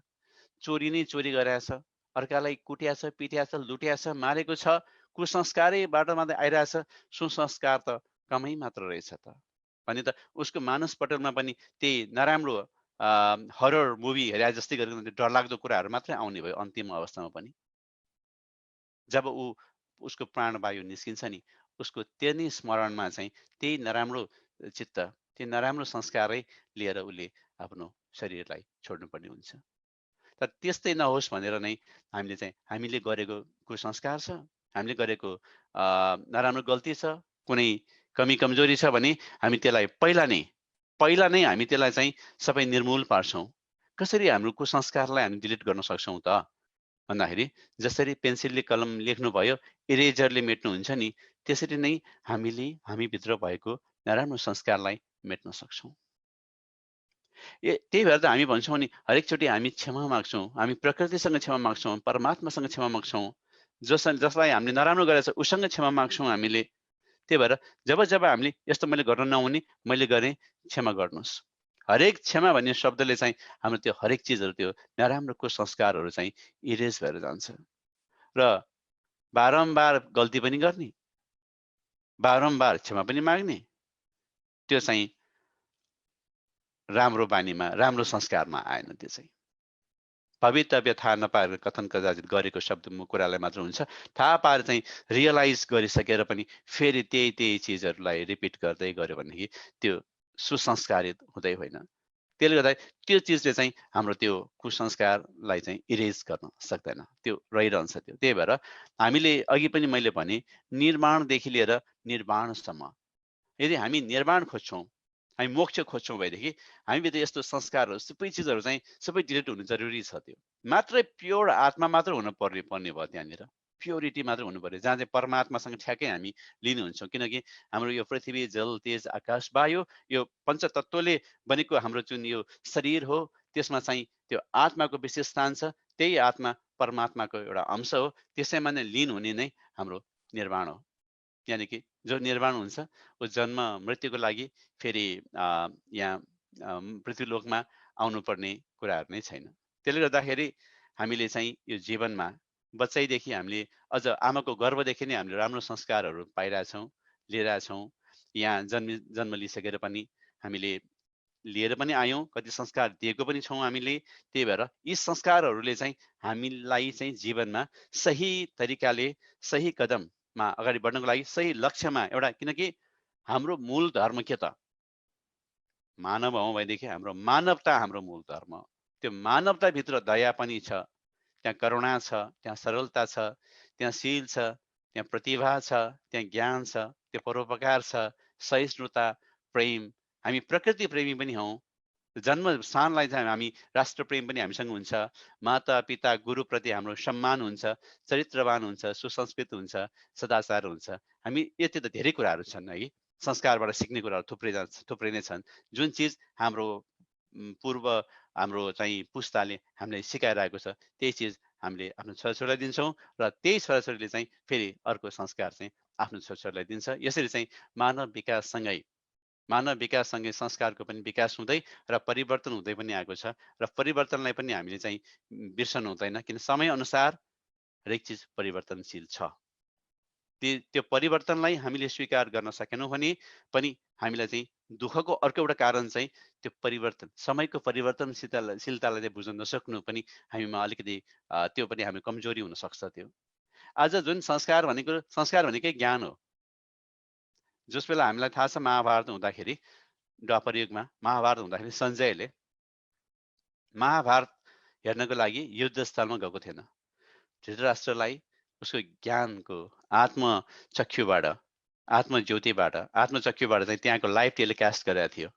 चोरी नै चोरी गरेको छ, अर्कालाई कुट्या छ, पिट्या छ, लुट्या छ, मारेको छ, कुसंस्कारैबाट मात्रै आइरहेछ, सुसंस्कार त कमै मात्र रहेछ त भने त उसको मानस पटलमा पनि त्यही नराम्रो हरर मुभी हेरे जस्तै गरेको डरलाग्दो कुराहरू मात्रै आउने भयो अन्तिम अवस्थामा पनि। जब उसको प्राणवायु निस्किन्छ नि, उसको त्यो नै स्मरणमा चाहिँ त्यही नराम्रो चित्त, त्यो नराम्रो संस्कारै लिएर उसले आफ्नो शरीरलाई छोड्नुपर्ने हुन्छ। तर त्यस्तै नहोस् भनेर नै हामीले गरेको कुसंस्कार छ, हामीले गरेको नराम्रो गल्ती छ, कुनै कमी कमजोरी छ भने हामी त्यसलाई पहिला नै हामी त्यसलाई चाहिँ सबै निर्मूल पार्छौँ। कसरी हाम्रो कुसंस्कारलाई हामी डिलिट गर्न सक्छौँ त भन्दाखेरि, जसरी पेन्सिलले कलम लेख्नुभयो, इरेजरले मेट्नुहुन्छ नि, त्यसरी नै हामीभित्र भएको नराम्रो संस्कारलाई मेट्न सक्छौँ। त्यही भएर त हामी भन्छौँ नि, हरेकचोटि हामी क्षमा माग्छौँ, हामी प्रकृतिसँग क्षमा माग्छौँ, परमात्मासँग क्षमा माग्छौँ, जसलाई हामीले नराम्रो गरेछ उसँग क्षमा माग्छौँ हामीले। त्यही भएर जब हामीले यस्तो मैले गर्न नहुने, मैले गरेँ, क्षमा गर्नुहोस्, हरेक क्षमा भन्ने शब्दले चाहिँ हाम्रो त्यो हरेक चिजहरू, त्यो नराम्रो कुसंस्कारहरू चाहिँ इरेज भएर जान्छ। र बारम्बार गल्ती पनि गर्ने, बारम्बार क्षमा पनि माग्ने, त्यो चाहिँ राम्रो बानीमा, राम्रो संस्कारमा आएन। त्यो चाहिँ भवितव्य थाहा नपाएर कथन कदाचित गरेको शब्द कुरालाई मात्र हुन्छ, थाहा पाएर चाहिँ रियलाइज गरिसकेर पनि फेरि त्यही चिजहरूलाई रिपिट गर्दै गऱ्यो भनेदेखि त्यो सुसंस्कारित हुँदै होइन। त्यसले गर्दा त्यो चिजले चाहिँ हाम्रो त्यो कुसंस्कारलाई चाहिँ इरेज गर्न सक्दैन, त्यो रहिरहन्छ त्यो। त्यही भएर हामीले अघि पनि मैले भने, निर्माणदेखि लिएर निर्वाणसम्म यदि हामी निर्माण खोज्छौँ, हामी मोक्ष खोज्छौँ भएदेखि हामीभित्र यस्तो संस्कारहरू सबै चिजहरू चाहिँ सबै डिलिट हुनु जरुरी छ। त्यो मात्रै प्योर आत्मा मात्र हुनु पर्ने भयो त्यहाँनिर, प्योरिटी मात्र हुनु पर्यो, जहाँ चाहिँ परमात्मासँग ठ्याक्कै हामी लिनुहुन्छौँ। किनकि हाम्रो यो पृथ्वी, जल, तेज, आकाश, वायु, यो पञ्चतत्त्वले बनेको हाम्रो जुन यो शरीर हो, त्यसमा चाहिँ त्यो आत्माको विशेष स्थान छ। त्यही आत्मा परमात्माको एउटा अंश हो, त्यसैमा नै लिन हुने नै हाम्रो निर्माण हो। यानि कि जो निर्माण हुन्छ ऊ जन्म मृत्युको लागि फेरि यहाँ पृथ्वीलोकमा आउनुपर्ने कुराहरू नै छैन। त्यसले गर्दाखेरि हामीले चाहिँ यो जीवनमा बच्चैदेखि हामीले अझ आमाको गर्भदेखि नै हामीले राम्रो संस्कारहरू पाइरहेछौँ, लिइरहेछौँ। यहाँ जन्म लिइसकेर पनि हामीले लिएर पनि आयौँ, कति संस्कार दिएको पनि छौँ हामीले। त्यही भएर यी संस्कारहरूले चाहिँ हामीलाई चाहिँ जीवनमा सही तरिकाले, सही कदममा अगाडि बढ्नको लागि, सही लक्ष्यमा एउटा, किनकि हाम्रो मूल धर्म के त मानव हौँ भएदेखि हाम्रो मानवता हाम्रो मूल धर्म। त्यो मानवताभित्र दया पनि छ, त्यहाँ करुणा छ, त्यहाँ सरलता छ, त्यहाँ शील छ, त्यहाँ प्रतिभा छ, त्यहाँ ज्ञान छ, त्यो परोपकार छ, सहिष्णुता, प्रेम। हामी प्रकृति प्रेमी पनि हौँ। जन्म स्थानलाई चाहिँ हामी राष्ट्र प्रेम पनि हामीसँग हुन्छ, माता पिता गुरुप्रति हाम्रो सम्मान हुन्छ, चरित्रवान हुन्छ, सुसंस्कृत हुन्छ, सदाचार हुन्छ। हामी यति त धेरै कुराहरू छन् है, संस्कारबाट सिक्ने कुराहरू थुप्रै नै छन्। जुन चिज हाम्रो पूर्व हाम्रो चाहिँ पुस्ताले हामीलाई सिकाइरहेको छ त्यही चिज हामीले आफ्नो छोराछोरीलाई दिन्छौँ र त्यही छोराछोरीले चाहिँ फेरि अर्को संस्कार चाहिँ आफ्नो छोराछोरीलाई दिन्छ। यसरी चाहिँ मानव विकाससँगै संस्कारको पनि विकास हुँदै र परिवर्तन हुँदै पनि आएको छ र परिवर्तनलाई पनि हामीले चाहिँ बिर्सनु हुँदैन, किन समयअनुसार हरेक चिज परिवर्तनशील छ। त्यो परिवर्तनलाई हामीले स्वीकार गर्न सकेनौँ भने पनि हामीलाई चाहिँ दुःखको अर्को एउटा कारण चाहिँ त्यो परिवर्तन, समयको परिवर्तनशीलतालाई चाहिँ बुझ्न नसक्नु पनि हामीमा अलिकति त्यो पनि हामी कमजोरी हुनसक्छ। त्यो आज जुन संस्कार भनेकै ज्ञान हो। जस बेला हामीलाई थाहा छ महाभारत हुँदाखेरि, द्वापर युगमा महाभारत हुँदाखेरि सञ्जयले महाभारत हेर्नको लागि युद्धस्थलमा गएको थिएन। धृतराष्ट्रलाई उसको ज्ञानको आत्मचक्षुबाट चाहिँ त्यहाँको लाइभ टेलिकास्ट गरेको थियो।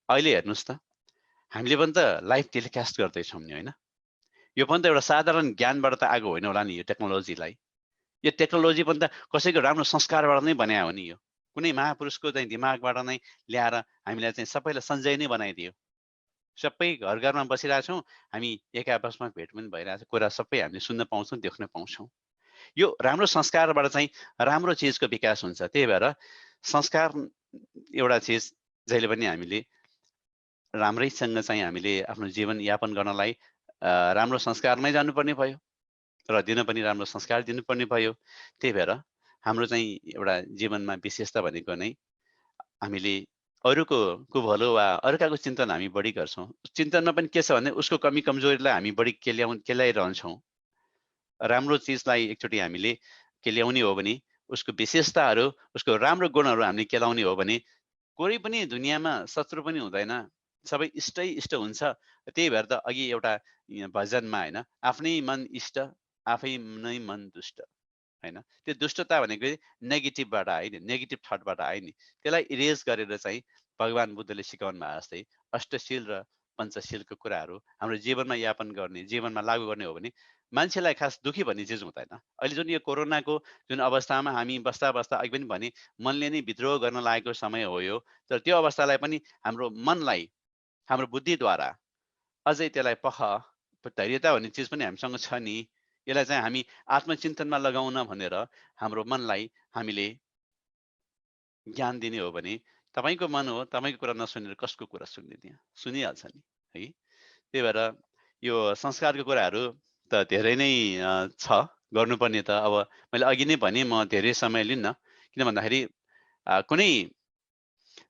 अहिले हेर्नुहोस् त, हामीले पनि त लाइभ टेलिकास्ट गर्दैछौँ नि, होइन? यो पनि त एउटा साधारण ज्ञानबाट त आएको होइन होला नि। यो टेक्नोलोजी पनि त कसैको राम्रो संस्कारबाट नै बनायो हो नि। यो कुनै महापुरुषको चाहिँ दिमागबाट नै ल्याएर हामीलाई चाहिँ सबैलाई सञ्जय नै बनाइदियो। सबै घर घरमा बसिरहेको छौँ हामी, एक आपसमा भेट पनि भइरहेको छ, कुरा सबै हामीले सुन्न पाउँछौँ, देख्न पाउँछौँ। यो राम्रो संस्कारबाट चाहिँ राम्रो चिजको विकास हुन्छ। त्यही भएर संस्कार एउटा चिज जहिले पनि हामीले राम्रैसँग चाहिँ हामीले आफ्नो जीवन यापन गर्नलाई राम्रो संस्कारमै जानुपर्ने भयो र दिन पनि राम्रो संस्कार दिनुपर्ने भयो। त्यही भएर हाम्रो चाहिँ एउटा जीवनमा विशेषता भनेको नै हामीले अरूको भलो वा अर्काको चिन्तन हामी बढी गर्छौँ। चिन्तनमा पनि के छ भने उसको कमी कमजोरीलाई हामी बढी केलाइरहन्छौँ। राम्रो चिजलाई एकचोटि हामीले केल्याउने हो भने उसको विशेषताहरू, उसको राम्रो गुणहरू हामीले केलाउने हो भने कोही पनि दुनियाँमा शत्रु पनि हुँदैन, सबै इष्ट हुन्छ। त्यही भएर त अघि एउटा भजनमा होइन, आफ्नै मन इष्ट आफै नै मन दुष्ट, होइन? त्यो दुष्टता भनेको नेगेटिभबाट आयो नि, नेगेटिभ थटबाट आयो नि। त्यसलाई इरेज गरेर चाहिँ भगवान् बुद्धले सिकाउनु भए जस्तै अष्टशील र पञ्चशीलको कुराहरू हाम्रो जीवनमा यापन गर्ने, जीवनमा लागू गर्ने हो भने मान्छेलाई खास दुःखी भन्ने चिज हुँदैन। अहिले जुन यो कोरोनाको जुन अवस्थामा हामी बस्दा अघि पनि भने मनले नै विद्रोह गर्न लागेको समय हो यो। तर त्यो अवस्थालाई पनि हाम्रो मनलाई, हाम्रो बुद्धिद्वारा अझै त्यसलाई धैर्यता भन्ने चिज पनि हामीसँग छ नि। यसलाई चाहिँ हामी आत्मचिन्तनमा लगाउन भनेर हाम्रो मनलाई हामीले ज्ञान दिने हो भने तपाईँको मन हो, तपाईँको कुरा नसुनेर कसको कुरा सुन्ने? त्यहाँ सुनिहाल्छ नि, है? त्यही भएर यो संस्कारको कुराहरू त धेरै नै छ गर्नुपर्ने। त अब मैले अघि नै भने म धेरै समय लिन्न, किन भन्दाखेरि कुनै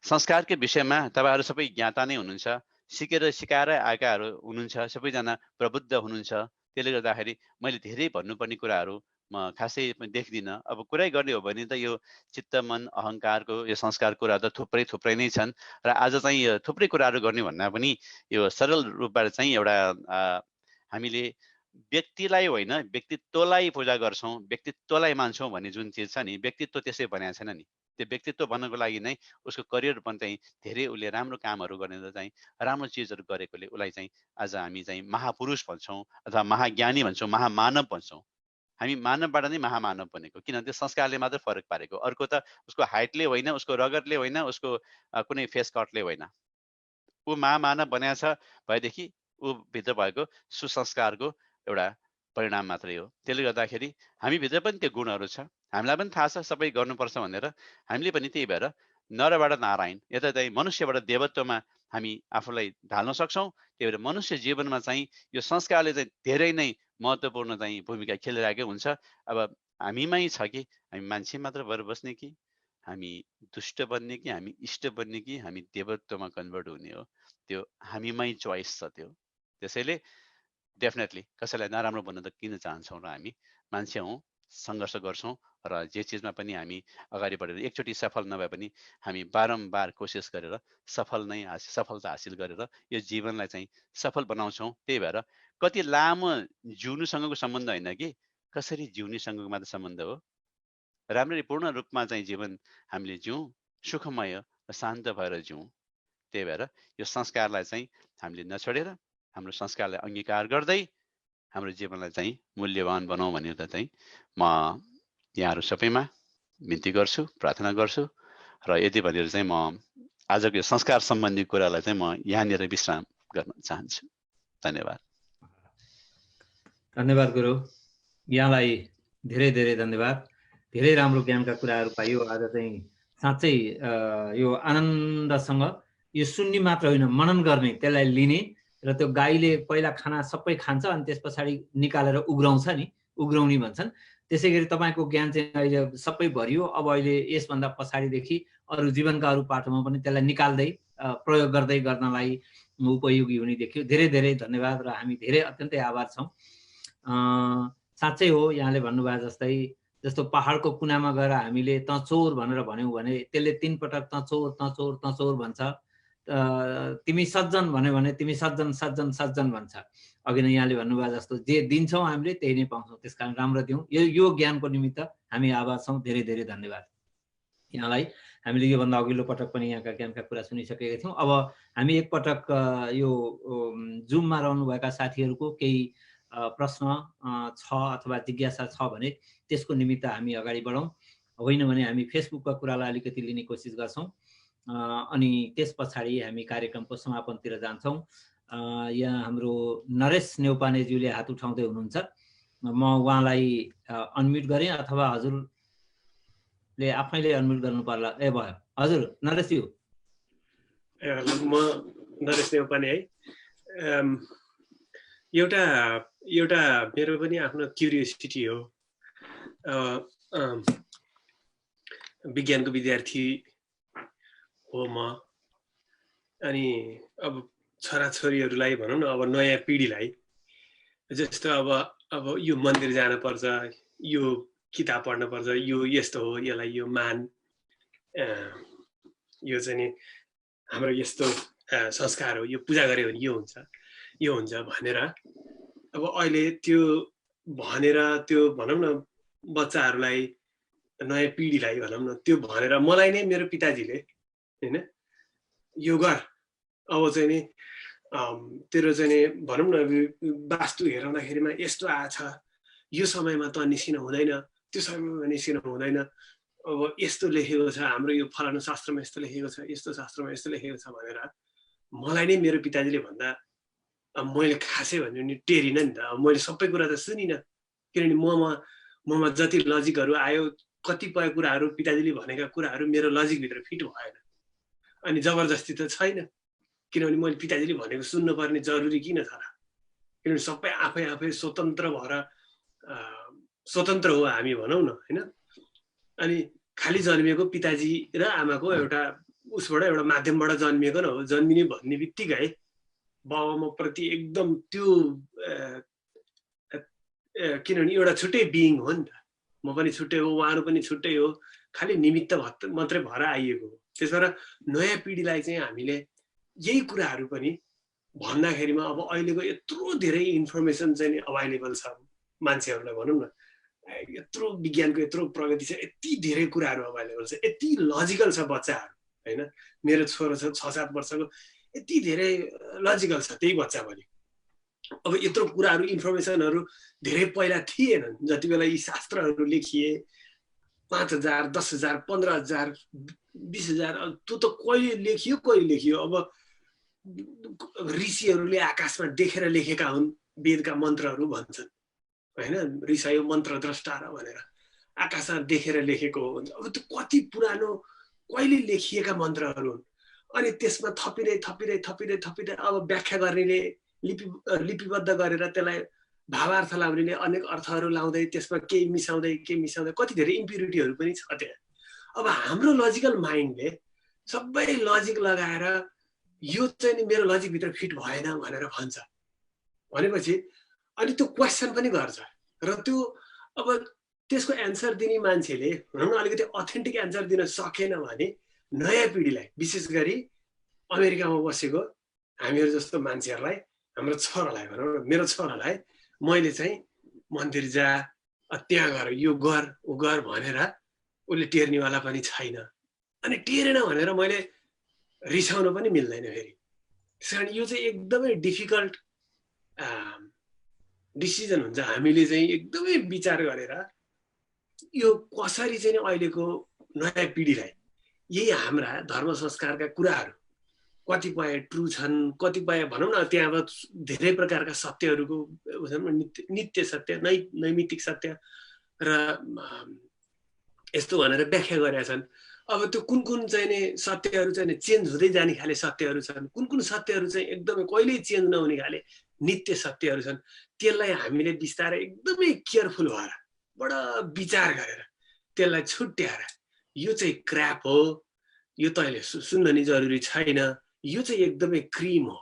संस्कारकै विषयमा तपाईँहरू सबै ज्ञाता नै हुनुहुन्छ, सिकेर सिकाएर आएकाहरू हुनुहुन्छ, सबैजना प्रबुद्ध हुनुहुन्छ। त्यसले गर्दाखेरि मैले धेरै भन्नुपर्ने कुराहरू म खासै देख्दिनँ। अब कुरै गर्ने हो भने त यो चित्त मन अहङ्कारको यो संस्कार कुरा त थुप्रै नै छन् र आज चाहिँ यो थुप्रै कुराहरू गर्ने भन्दा पनि यो सरल रूपबाट चाहिँ एउटा हामीले व्यक्तिलाई होइन व्यक्तित्वलाई पूजा गर्छौँ, व्यक्तित्वलाई मान्छौँ भन्ने जुन चिज छ नि, व्यक्तित्व त्यसै भनेको छैन नि। त्यो व्यक्तित्व बन्नको लागि नै उसको करियर पनि चाहिँ धेरै उसले राम्रो कामहरू गरेर चाहिँ राम्रो चिजहरू गरेकोले उसलाई चाहिँ आज हामी चाहिँ महापुरुष भन्छौँ अथवा महाज्ञानी भन्छौँ, महामानव भन्छौँ। हामी मानवबाट नै महामानव बनेको, किनभने त्यो संस्कारले मात्र फरक पारेको। अर्को त उसको हाइटले होइन, उसको रगतले होइन, उसको कुनै फेस कटले होइन। ऊ महामानव बनाएको छ भएदेखि ऊ भित्र भएको सुसंस्कारको एउटा परिणाम मात्रै हो। त्यसले गर्दाखेरि हामीभित्र पनि त्यो गुणहरू छ, हामीलाई पनि थाहा छ सबै गर्नुपर्छ भनेर। हामीले पनि त्यही भएर नरबाट नारायण, यता चाहिँ मनुष्यबाट देवत्वमा हामी आफूलाई ढाल्न सक्छौँ। त्यही भएर मनुष्य जीवनमा चाहिँ यो संस्कारले चाहिँ धेरै नै महत्त्वपूर्ण चाहिँ भूमिका खेलिरहेको हुन्छ। अब हामीमै छ कि हामी मान्छे मात्र भएर बस्ने कि हामी दुष्ट बन्ने कि हामी इष्ट बन्ने कि हामी देवत्वमा कन्भर्ट हुने हो, त्यो हामीमै चोइस छ त्यो। त्यसैले डेफिनेटली कसैलाई नराम्रो बन्न त किन चाहन्छौँ र? हामी मान्छे हौँ, सङ्घर्ष गर्छौँ र जे चिजमा पनि हामी अगाडि बढेर एकचोटि सफल नभए पनि हामी बारम्बार कोसिस गरेर सफलता हासिल गरेर यो जीवनलाई चाहिँ सफल बनाउँछौँ। त्यही भएर कति लामो जिउनुसँगको सम्बन्ध होइन कि कसरी जिउनेसँगको मात्र सम्बन्ध हो। राम्ररी पूर्ण रूपमा चाहिँ जीवन हामीले जिउँ, सुखमय र शान्त भएर जिउँ। त्यही भएर यो संस्कारलाई चाहिँ हामीले नछोडेर हाम्रो संस्कारलाई अङ्गीकार गर्दै हाम्रो जीवनलाई चाहिँ मूल्यवान बनाऊ भनेर चाहिँ म यहाँहरू सबैमा बिन्ती गर्छु, प्रार्थना गर्छु र यति भनेर चाहिँ म आजको यो संस्कार सम्बन्धी कुरालाई चाहिँ म यहाँनिर विश्राम गर्न चाहन्छु। धन्यवाद। धन्यवाद गुरु, यहाँलाई धेरै धेरै धन्यवाद। धेरै राम्रो ज्ञानका कुराहरू पाइयो आज चाहिँ। साँच्चै यो आनन्दसँग यो सुन्ने मात्र होइन, मनन गर्ने, त्यसलाई लिने र त्यो गाईले पहिला खाना सबै खान्छ अनि त्यस पछाडि निकालेर उग्राउँछ नि, उग्राउने भन्छन्। त्यसै गरी तपाईँको ज्ञान चाहिँ अहिले सबै भरियो। अब अहिले यसभन्दा पछाडिदेखि अरू जीवनका अरू पाटोमा पनि त्यसलाई निकाल्दै प्रयोग गर्दै गर्नलाई उपयोगी हुने देखियो। धेरै धेरै धन्यवाद र हामी धेरै अत्यन्तै आभार छौँ। साँच्चै हो, यहाँले भन्नुभयो जस्तै, जस्तो पहाडको कुनामा गएर हामीले त चोर भनेर भन्यौँ भने त्यसले 3 पटक त चोर त चोर त चोर भन्छ। तिमी सज्जन भन्यो भने तिमी सज्जन सज्जन सज्जन भन्छ। अघि नै यहाँले भन्नुभयो जस्तो जे दिन्छौँ हामीले त्यही नै पाउँछौँ। त्यस कारण राम्रो दिउँ। यो ज्ञानको निमित्त हामी आभार छौँ। धेरै धेरै धन्यवाद यहाँलाई। हामीले योभन्दा अघिल्लो पटक पनि यहाँका ज्ञानका कुरा सुनिसकेका थियौँ। अब हामी एकपटक यो जुममा रहनुभएका साथीहरूको केही प्रश्न छ अथवा जिज्ञासा छ भने त्यसको निमित्त हामी अगाडि बढौँ। होइन भने हामी फेसबुकका कुरालाई अलिकति लिने कोसिस गर्छौँ अनि त्यस पछाडि हामी कार्यक्रमको समापनतिर जान्छौँ। यहाँ हाम्रो नरेश नेउपानेज्यूले हात उठाउँदै हुनुहुन्छ। म उहाँलाई अनम्युट गरेँ अथवा हजुरले आफैले अनम्युट गर्नु पर्ला। ए भयो, हजुर नरेशज्यू। म नरेश नेउपाने है। एउटा मेरो पनि आफ्नो क्युरियोसिटी हो। विज्ञानको विद्यार्थी हो म। अनि अब छोराछोरीहरूलाई भनौँ न, अब नयाँ पिँढीलाई जस्तो अब यो मन्दिर जानुपर्छ, यो किताब पढ्नुपर्छ, यो यस्तो हो, यसलाई यो मान, यो चाहिँ नि हाम्रो यस्तो संस्कार हो, यो पूजा गर्यो भने यो हुन्छ भनेर अब अहिले त्यो भनेर त्यो भनौँ न बच्चाहरूलाई, नयाँ पिँढीलाई भनौँ न, त्यो भनेर मलाई नै मेरो पिताजीले हैन यो गर, अब चाहिँ नि तेरो चाहिँ नि भनौँ न वास्तु हेराउँदाखेरिमा यस्तो आछ, यो समयमा त निस्किन हुँदैन, त्यो समयमा निस्किन हुँदैन, अब यस्तो लेखेको छ, हाम्रो यो फलानु शास्त्रमा यस्तो लेखेको छ, यस्तो शास्त्रमा यस्तो लेखेको छ भनेर मलाई नै मेरो पिताजीले भन्दा मैले खासै भन्यो नि टेरिनँ नि त। अब मैले सबै कुरा त सुनिनँ, किनभने ममा जति लजिकहरू आयो, कतिपय कुराहरू पिताजीले भनेका कुराहरू मेरो लजिकभित्र फिट भएन। अनि जबरजस्ती त छैन, किनभने मैले पिताजीले भनेको सुन्नुपर्ने जरुरी किन छ र? किनभने सबै आफै स्वतन्त्र भएर स्वतन्त्र हो हामी भनौँ न हैन। अनि खालि जन्मिएको पिताजी र आमाको एउटा उसबाट एउटा माध्यमबाट जन्मिएको न हो। जन्मिने भन्ने बित्तिकै बाबामा प्रति एकदम त्यो किनभने एउटा छुट्टै बिइङ हो नि त। म पनि छुट्टै हो, उहाँहरू पनि छुट्टै हो, खालि निमित्त मात्रै भएर आइएको हो। त्यस भएर नयाँ पिँढीलाई चाहिँ हामीले यही कुराहरू पनि भन्दाखेरिमा अब अहिलेको यत्रो धेरै इन्फर्मेसन चाहिँ अभाइलेबल छ मान्छेहरूलाई भनौँ न, यत्रो विज्ञानको यत्रो प्रगति छ, यति धेरै कुराहरू अभाइलेबल छ, यति लजिकल छ बच्चाहरू हैन। मेरो छोरो छ 6-7 वर्षको, यति धेरै लजिकल छ त्यही बच्चा पनि। अब यत्रो कुराहरू इन्फर्मेसनहरू धेरै पहिला थिएनन्। जति बेला यी शास्त्रहरू लेखिए 5,000 10,000 15,000 20,000 त्यो त कहिले लेखियो। अब ऋषिहरूले आकाशमा देखेर लेखेका हुन् वेदका मन्त्रहरू भन्छन् हैन। ऋषयो मन्त्र द्रष्टा र भनेर आकाशमा देखेर लेखेको हो भन्छ। अब त्यो कति पुरानो कहिले लेखिएका मन्त्रहरू हुन्। अनि त्यसमा थपिँदै अब व्याख्या गर्नेले लिपिबद्ध गरेर त्यसलाई भावार्थ लाउनेले अनेक अर्थहरू लाउँदै त्यसमा केही मिसाउँदै कति धेरै इम्प्युरिटीहरू पनि छ त्यहाँ। अब हाम्रो लजिकल माइन्डले सबै लजिक लगाएर यो चाहिँ नि मेरो लजिकभित्र फिट भएन भनेर भन्छ। भनेपछि अनि त्यो क्वेसन पनि गर्छ र त्यो अब त्यसको एन्सर दिने मान्छेले भनौँ न अलिकति अथेन्टिक एन्सर दिन सकेन भने नयाँ पिँढीलाई, विशेष गरी अमेरिकामा बसेको हामीहरू जस्तो मान्छेहरूलाई, हाम्रो छोरालाई भनौँ न, मेरो छोरालाई मैले चाहिँ मन्दिर जा, त्यहाँ गएर यो गर ऊ गर भनेर उसले टेर्नेवाला पनि छैन। अनि टेरेन भनेर मैले रिसाउन पनि मिल्दैन फेरि। त्यस कारण यो चाहिँ एकदमै डिफिकल्ट डिसिजन हुन्छ। हामीले चाहिँ एकदमै विचार गरेर यो कसरी चाहिँ अहिलेको नयाँ पिँढीलाई यही हाम्रा धर्म संस्कारका कुराहरू कतिपय ट्रु छन्, कतिपय भनौँ न त्यहाँ अब धेरै प्रकारका सत्यहरूको नित्य सत्य, नैमित्तिक सत्य र यस्तो भनेर व्याख्या गरेका छन्। अब त्यो कुन चाहिँ नि सत्यहरू चाहिँ चेन्ज हुँदै जाने खाले सत्यहरू छन्, कुन सत्यहरू चाहिँ एकदमै कहिल्यै चेन्ज नहुने खाले नित्य सत्यहरू छन्। त्यसलाई हामीले बिस्तारै एकदमै केयरफुल भएर बडा विचार गरेर त्यसलाई छुट्याएर यो चाहिँ क्र्याप हो, यो तैँले सुन्न नि जरुरी छैन, यो चाहिँ एकदमै क्रिम हो,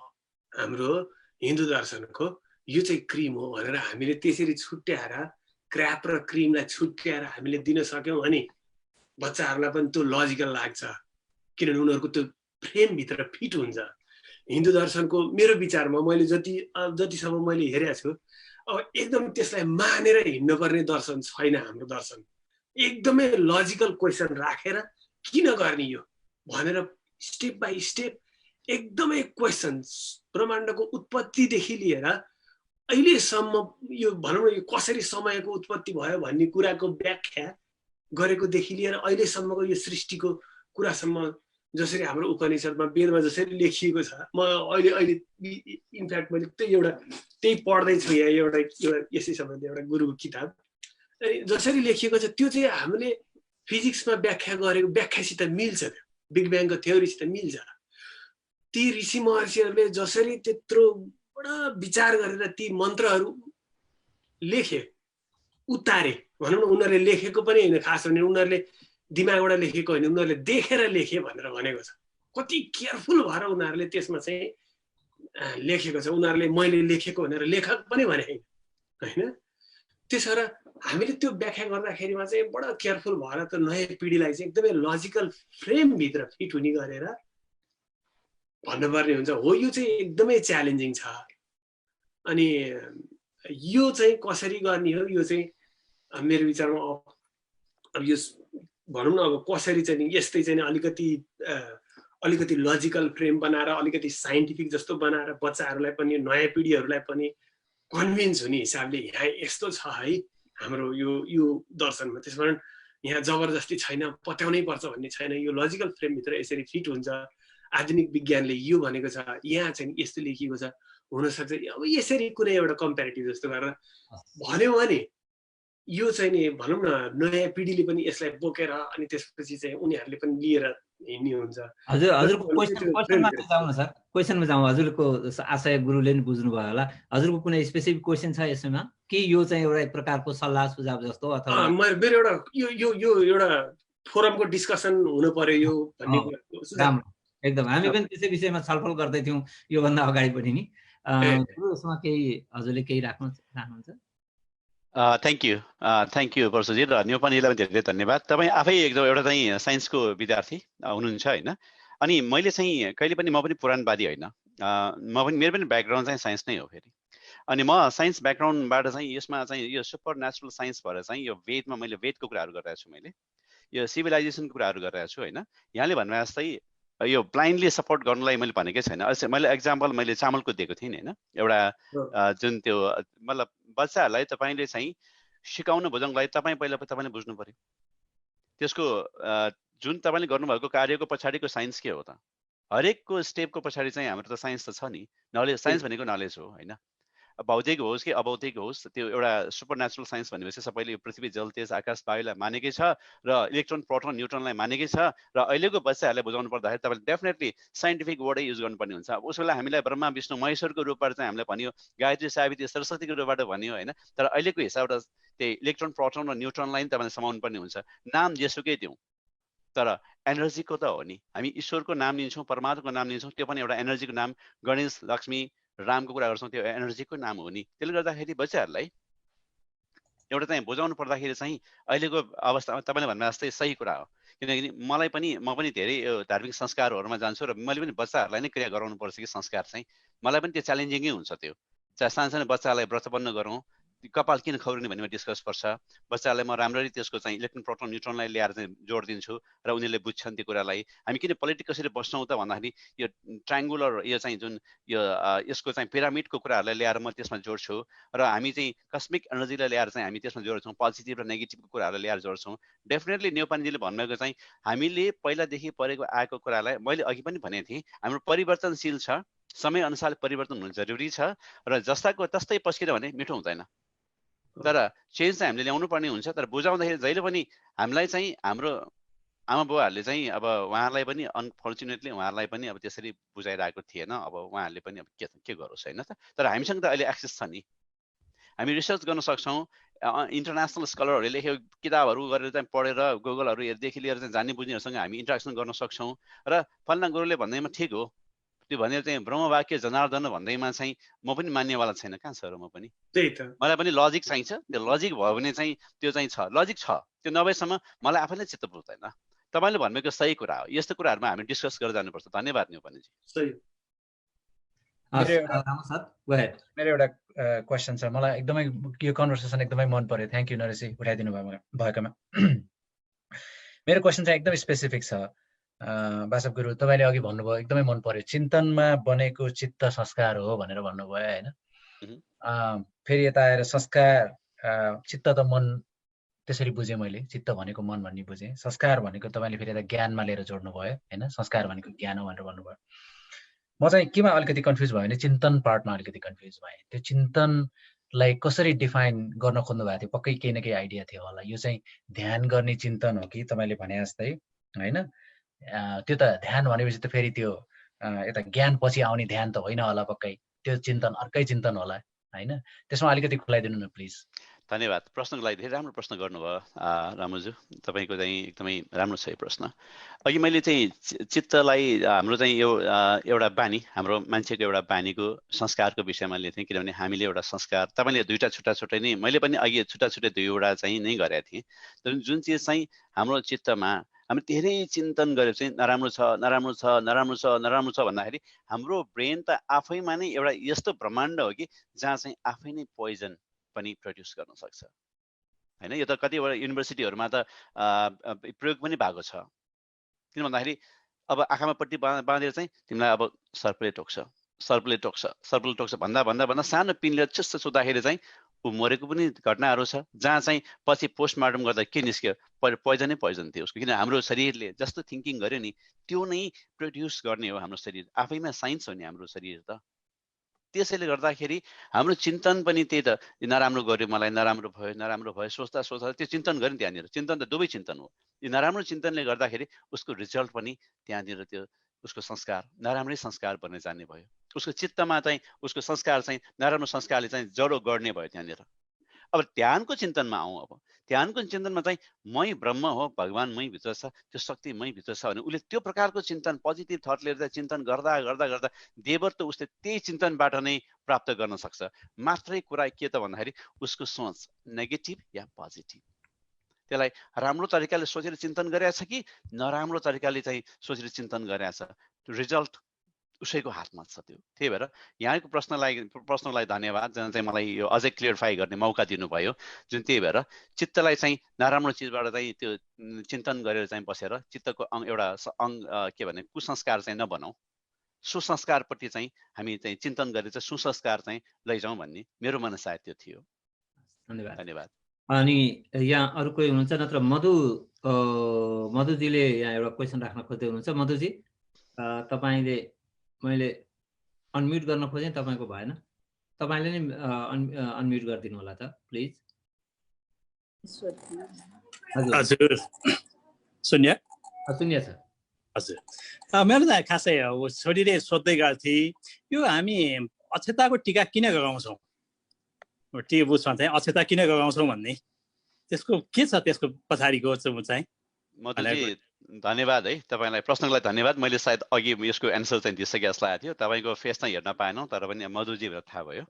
हाम्रो हिन्दू दर्शनको यो चाहिँ क्रिम हो भनेर हामीले त्यसरी छुट्याएर क्र्याप र क्रिमलाई छुट्याएर हामीले दिन सक्यौँ भने बच्चाहरूलाई पनि त्यो लजिकल लाग्छ, किनभने उनीहरूको त्यो फ्रेमभित्र फिट हुन्छ। हिन्दू दर्शनको मेरो विचारमा मैले जतिसम्म मैले हेरेको छु, अब एकदम त्यसलाई मानेर हिँड्नुपर्ने दर्शन छैन हाम्रो दर्शन। एकदमै लजिकल क्वेसन राखेर किन गर्ने यो भनेर स्टेप बाई स्टेप एकदमै क्वेसन्स, ब्रह्माण्डको उत्पत्तिदेखि लिएर अहिलेसम्म यो भनौँ न यो कसरी समयको उत्पत्ति भयो भन्ने कुराको व्याख्या गरेकोदेखि लिएर अहिलेसम्मको यो सृष्टिको कुरासम्म, जसरी हाम्रो उपनिषदमा वेदमा जसरी लेखिएको छ, म अहिले इनफ्याक्ट मैले त्यही पढ्दैछु यहाँ एउटा यसै सम्बन्धी एउटा गुरुको किताब, जसरी लेखिएको छ त्यो चाहिँ हामीले फिजिक्समा व्याख्या गरेको व्याख्यासित मिल्छ, त्यो बिग ब्याङको थ्योरीसित मिल्छ। ती ऋषि महर्षिहरूले जसरी त्यत्रो बडा विचार गरेर ती मन्त्रहरू लेखे, उतारे, भनौँ न उनीहरूले लेखेको पनि होइन, खास भने उनीहरूले दिमागबाट लेखेको होइन, उनीहरूले देखेर लेखे भनेर भनेको छ। कति केयरफुल भएर उनीहरूले त्यसमा चाहिँ लेखेको छ। उनीहरूले मैले लेखेको भनेर लेखक पनि भने होइन। त्यसो भएर हामीले त्यो व्याख्या गर्दाखेरिमा चाहिँ बडा केयरफुल भएर त नयाँ पिँढीलाई चाहिँ एकदमै लजिकल फ्रेमभित्र फिट हुने गरेर भन्नुपर्ने हुन्छ। हो, यो चाहिँ एकदमै च्यालेन्जिङ छ। अनि यो चाहिँ कसरी गर्ने हो, यो चाहिँ मेरो विचारमा अब यो भनौँ न अब कसरी चाहिँ यस्तै चाहिँ अलिकति लजिकल फ्रेम बनाएर, अलिकति साइन्टिफिक जस्तो बनाएर बच्चाहरूलाई पनि नयाँ पिँढीहरूलाई पनि कन्भिन्स हुने हिसाबले यहाँ यस्तो छ है हाम्रो यो दर्शनमा। त्यसकारण यहाँ जबरजस्ती छैन, पत्याउनै पर्छ भन्ने छैन, यो लजिकल फ्रेमभित्र यसरी फिट हुन्छ। आधुनिक विज्ञानले यो भनेको छ, यहाँ चाहिँ यस्तो लेखिएको छ, हुनसक्छ अब यसरी कुनै एउटा कम्पेरिटिभ जस्तो गरेर भन्यो भने यो चाहिँ नि भनौँ न नयाँ पिँढीले पनि यसलाई बोकेर अनि त्यसपछि चाहिँ उनीहरूले पनि लिएर हिँड्ने हुन्छ। हजुरको क्वेसनमा जाउँ न सर, क्वेसनमा जाउँ। हजुरको आशय गुरुले नि बुझ्नुभयो होला। हजुरको कुनै स्पेसिफिक क्वेसन छ यसमा कि यो चाहिँ एउटा एक प्रकारको सल्लाह सुझाव जस्तो अथवा मेरो एउटा यो एउटा फोरमको डिस्कसन हुनु पर्यो यो भन्ने कुरा। एकदम हामी पनि त्यसै विषयमा छलफल गर्दै थियौँ योभन्दा अगाडि पनि नि। यसमा केही हजुरले केही राख्नु चाहनुहुन्छ? थ्याङ्क यू परशुजी, र न्युपनिलाई पनि धेरै धन्यवाद। तपाईँ आफै एकदम एउटा चाहिँ साइन्सको विद्यार्थी हुनुहुन्छ होइन। अनि मैले चाहिँ कहिले पनि, म पनि पुराणवादी होइन, मेरो पनि ब्याकग्राउन्ड चाहिँ साइन्स नै हो फेरि। अनि म साइन्स ब्याकग्राउन्डबाट चाहिँ यसमा चाहिँ यो सुपर नेचुरल साइन्स भएर चाहिँ यो वेदमा मैले वेदको कुराहरू गरिरहेको छु, मैले यो सिभिलाइजेसनको कुराहरू गरिरहेको छु होइन। यहाँले भन्नु जस्तै यो ब्लाइन्डली सपोर्ट गर्नुलाई मैले भनेकै छैन। मैले एक्जाम्पल मैले चामलको दिएको थिएँ होइन, एउटा जुन त्यो मतलब बच्चाहरूलाई तपाईँले चाहिँ सिकाउनु बुझाउनुलाई तपाईँले बुझ्नु पर्यो त्यसको जुन तपाईँले गर्नुभएको कार्यको पछाडिको साइन्स के हो त। हरेकको स्टेपको पछाडि चाहिँ हाम्रो त साइन्स त छ नि। नलेज, साइन्स भनेको नलेज हो होइन, भौतिक होस् कि अभौतिक होस्। त्यो एउटा सुपर नेचुरल साइन्स भनेपछि सबैले पृथ्वी जल तेज आकाश वायुलाई मानेकै छ र इलेक्ट्रोन प्रोटोन न्युट्रोनलाई मानेकै छ। र अहिलेको बच्चाहरूलाई बुझाउनु पर्दाखेरि तपाईँले डेफिनेटली साइन्टिफिक वर्डै युज गर्नुपर्ने हुन्छ। उस बेला हामीलाई ब्रह्मा विष्णु महेश्वरको रूपबाट चाहिँ हामीलाई भन्यो, गायत्री सावित्री सरस्वतीको रूपबाट भन्यो होइन। तर अहिलेको हिसाबबाट त्यही इलेक्ट्रोन प्रोटोन र न्युट्रोनलाई पनि तपाईँले समाउनु पर्ने हुन्छ। नाम जेसुकै दिउँ तर एनर्जीको त हो नि। हामी ईश्वरको नाम लिन्छौँ, परमात्माको नाम लिन्छौँ, त्यो पनि एउटा एनर्जीको नाम। गणेश लक्ष्मी रामको कुरा गर्छौँ, त्यो एनर्जीको नाम हो नि। त्यसले गर्दाखेरि बच्चाहरूलाई एउटा चाहिँ बुझाउनु पर्दाखेरि चाहिँ अहिलेको अवस्थामा तपाईँले भन्नु जस्तै सही कुरा हो। किनकि म पनि धेरै धार्मिक संस्कारहरूमा जान्छु र मैले पनि बच्चाहरूलाई नै क्रिया गराउनु पर्छ कि संस्कार चाहिँ। मलाई पनि त्यो च्यालेन्जिङै हुन्छ। त्यो चाहे सानो सानो बच्चालाई व्रतबन्ध गरौँ, कपाल किन खौरिने भन्ने डिस्कस पर्छ। बच्चालाई म राम्ररी त्यसको चाहिँ इलेक्ट्रोन प्रोटोन न्युट्रोनलाई ल्याएर चाहिँ जोड दिन्छु र उनीहरूले बुझ्छन् त्यो कुरालाई। हामी किन पोलिटिक कसरी बस्छौँ त भन्दाखेरि यो ट्रायङ्गुलर यो चाहिँ जुन यो यसको चाहिँ पिरामिडको कुराहरूलाई ल्याएर म त्यसमा जोड्छु र हामी चाहिँ कस्मिक एनर्जीलाई ल्याएर चाहिँ हामी त्यसमा जोड्छौँ, पोजिटिभ र नेगेटिभको कुराहरूलाई ल्याएर जोड्छौँ। डेफिनेटली न्यौपानेजीले भन्नुभएको चाहिँ हामीले पहिलादेखि परेको आएको कुरालाई मैले अघि पनि भनेको थिएँ, हाम्रो परिवर्तनशील छ, समयअनुसार परिवर्तन हुनु जरुरी छ र जस्ताको तस्तै पस्कियो भने मिठो हुँदैन। तर चेन्ज चाहिँ हामीले ल्याउनु पर्ने हुन्छ। तर बुझाउँदाखेरि जहिले पनि हामीलाई चाहिँ हाम्रो आमा बुवाहरूले चाहिँ अब उहाँहरूलाई पनि अनफर्चुनेटली उहाँहरूलाई पनि अब त्यसरी बुझाइरहेको थिएन। अब उहाँहरूले पनि अब के गरोस् होइन त। तर हामीसँग त अहिले एक्सेस छ नि, हामी रिसर्च गर्न सक्छौँ। इन्टरनेसनल स्कलरहरूले लेखेको किताबहरू गरेर चाहिँ पढेर गुगलहरूदेखि लिएर चाहिँ जान्ने बुझ्नेहरूसँग हामी इन्ट्रेक्सन गर्न सक्छौँ। र फल्ना गुरुले भन्दैमा ठिक हो, त्यो भनेर चाहिँ ब्रह्मवाक्य जनार्दन भन्दैमा चाहिँ म पनि मान्नेवाला छैन। कहाँ छ र म पनि, मलाई पनि लजिक चाहिन्छ। त्यो लजिक भयो भने चाहिँ त्यो चाहिँ छ, लजिक छ, त्यो नभएसम्म मलाई आफैले चित्त बुझ्दैन। तपाईँले भन्नुभएको सही कुरा हो, यस्तो कुराहरूमा हामी डिस्कस गरेर जानुपर्छ। धन्यवाद न्यौपानेजी। मेरो एउटा क्वेसन छ, मलाई एकदमै यो कन्भर्सेसन एकदमै मन पर्यो। थ्याङ्क यू नरेशजी उठाइदिनु भएकोमा। मेरो क्वेसन चाहिँ एकदमै स्पेसिफिक छ। वासव गुरु, तपाईँले अघि भन्नुभयो एकदमै मन पर्यो, चिन्तनमा बनेको चित्त संस्कार हो भनेर भन्नुभयो होइन। फेरि यता आएर संस्कार, चित्त त मन त्यसरी बुझेँ मैले, चित्त भनेको मन भन्ने बुझेँ। संस्कार भनेको तपाईँले फेरि यता ज्ञानमा लिएर जोड्नु भयो होइन, संस्कार भनेको ज्ञान हो भनेर भन्नुभयो। म चाहिँ केमा अलिकति कन्फ्युज भयो भने चिन्तन पार्टमा अलिकति कन्फ्युज भएँ। त्यो चिन्तनलाई कसरी डिफाइन गर्न खोज्नु भएको थियो, पक्कै केही न केही आइडिया थियो होला। यो चाहिँ ध्यान गर्ने चिन्तन हो कि तपाईँले भने जस्तै होइन? त्यो त ध्यान भनेपछि त फेरि त्यो यता ज्ञान पछि आउने ध्यान त होइन होला, पक्कै त्यो चिन्तन अर्कै चिन्तन होला होइन? त्यसमा अलिकति खुलाइदिनु न प्लिज। धन्यवाद। प्रश्नको लागि धेरै राम्रो प्रश्न गर्नुभयो रामुजु, तपाईँको चाहिँ एकदमै राम्रो छ यो प्रश्न। अघि मैले चाहिँ चित्तलाई हाम्रो चाहिँ यो एउटा बानी, हाम्रो मान्छेको एउटा बानीको संस्कारको विषयमा लिएको थिएँ। किनभने हामीले एउटा संस्कार, तपाईँले दुईवटा छुट्टा छुट्टै नै, मैले पनि अघि छुट्टा छुट्टै दुईवटा चाहिँ नै गरेका थिएँ। तर जुन चिज चाहिँ हाम्रो चित्तमा हामी धेरै चिन्तन गरेर चाहिँ नराम्रो छ नराम्रो छ नराम्रो छ नराम्रो छ भन्दाखेरि हाम्रो ब्रेन त आफैमा नै एउटा यस्तो ब्रह्माण्ड हो कि जहाँ चाहिँ आफै नै पोइजन पनि प्रड्युस गर्न सक्छ होइन। यो त कतिवटा युनिभर्सिटीहरूमा त प्रयोग पनि भएको छ। किन भन्दाखेरि अब आँखामा पट्टी बाँधेर चाहिँ तिमीलाई अब सर्पले टोक्छ, सर्पले टोक्छ, सर्पले टोक्छ भन्दा भन्दा भन्दा सानो पिनले चुस्त छुँदाखेरि चाहिँ ऊ मरेको पनि घटनाहरू छ, जहाँ चाहिँ पछि पोस्टमार्टम गर्दा के निस्क्यो, पोइजनै पोइजन थियो उसको। किन हाम्रो शरीरले जस्तो थिङ्किङ गर्यो नि त्यो नै प्रड्युस गर्ने हो हाम्रो शरीर, आफैमा साइन्स हो नि हाम्रो शरीर त। त्यसैले गर्दाखेरि हाम्रो चिन्तन पनि त्यही त, नराम्रो गर्यो मलाई, नराम्रो भयो सोच्दा सोच्दा त्यो चिन्तन गर्यो नि त्यहाँनिर। चिन्तन त दुवै चिन्तन हो। यो नराम्रो चिन्तनले गर्दाखेरि उसको रिजल्ट पनि त्यहाँनिर त्यो उसको संस्कार नराम्रै संस्कार बन्न जाने भयो। उसको चित्तमा चाहिँ उसको संस्कार चाहिँ नराम्रो संस्कारले चाहिँ जडो गर्ने भयो त्यहाँनिर। अब ध्यानको चिन्तनमा आउँ। अब ध्यानको चिन्तनमा चाहिँ मै ब्रह्म हो, भगवान् मै भित्र छ, त्यो शक्ति मै भित्र छ भने उसले त्यो प्रकारको चिन्तन पोजिटिभ थट लिएर चिन्तन गर्दा गर्दा गर्दा देवर त उसले त्यही चिन्तनबाट नै प्राप्त गर्न सक्छ। मात्रै कुरा के त भन्दाखेरि उसको सोच नेगेटिभ या पोजिटिभ, त्यसलाई राम्रो तरिकाले सोचेर चिन्तन गरेछ कि नराम्रो तरिकाले चाहिँ सोचेर चिन्तन गरेछ, त्यो रिजल्ट उसैको हातमा छ त्यो। त्यही भएर यहाँको प्रश्नलाई धन्यवाद, जुन चाहिँ मलाई यो अझै क्लियरिफाई गर्ने मौका दिनुभयो। जुन त्यही भएर चित्तलाई चाहिँ नराम्रो चिजबाट चाहिँ त्यो चिन्तन गरेर चाहिँ बसेर चित्तको एउटा के भने कुसंस्कार चाहिँ नबनाऊ, सुसंस्कारपट्टि चाहिँ हामी चाहिँ चिन्तन गरेर चाहिँ सुसंस्कार चाहिँ लैजाउँ भन्ने मेरो मन सायद त्यो थियो। धन्यवाद। अनि यहाँ अरू कोही हुनुहुन्छ नत्र मधुजीले यहाँ एउटा क्वेसन राख्न खोज्दै हुनुहुन्छ। मधुजी तपाईँले, मैले अनम्युट गर्न खोजेँ तपाईँको भएन, तपाईँले नै अनम्युट गरिदिनु होला त प्लिज। हजुर सुन्या सुन्या छ हजुर। मेरो त खासै छोरीले सोध्दै गएको थिएँ, यो हामी अक्षताको टिका किन लगाउँछौँ, टिका बुझ्छौँ चाहिँ अक्षता किन लगाउँछौँ भन्ने त्यसको के छ, त्यसको पछाडिको चाहिँ। मधुजी धन्यवाद है, तपाईँलाई प्रश्नको लागि धन्यवाद। मैले सायद अघि यसको एन्सर चाहिँ दिइसके जस्तो लागेको थियो, तपाईँको फेस चाहिँ हेर्न पाएनौँ, तर पनि मधुजी भनेर थाहा भयो।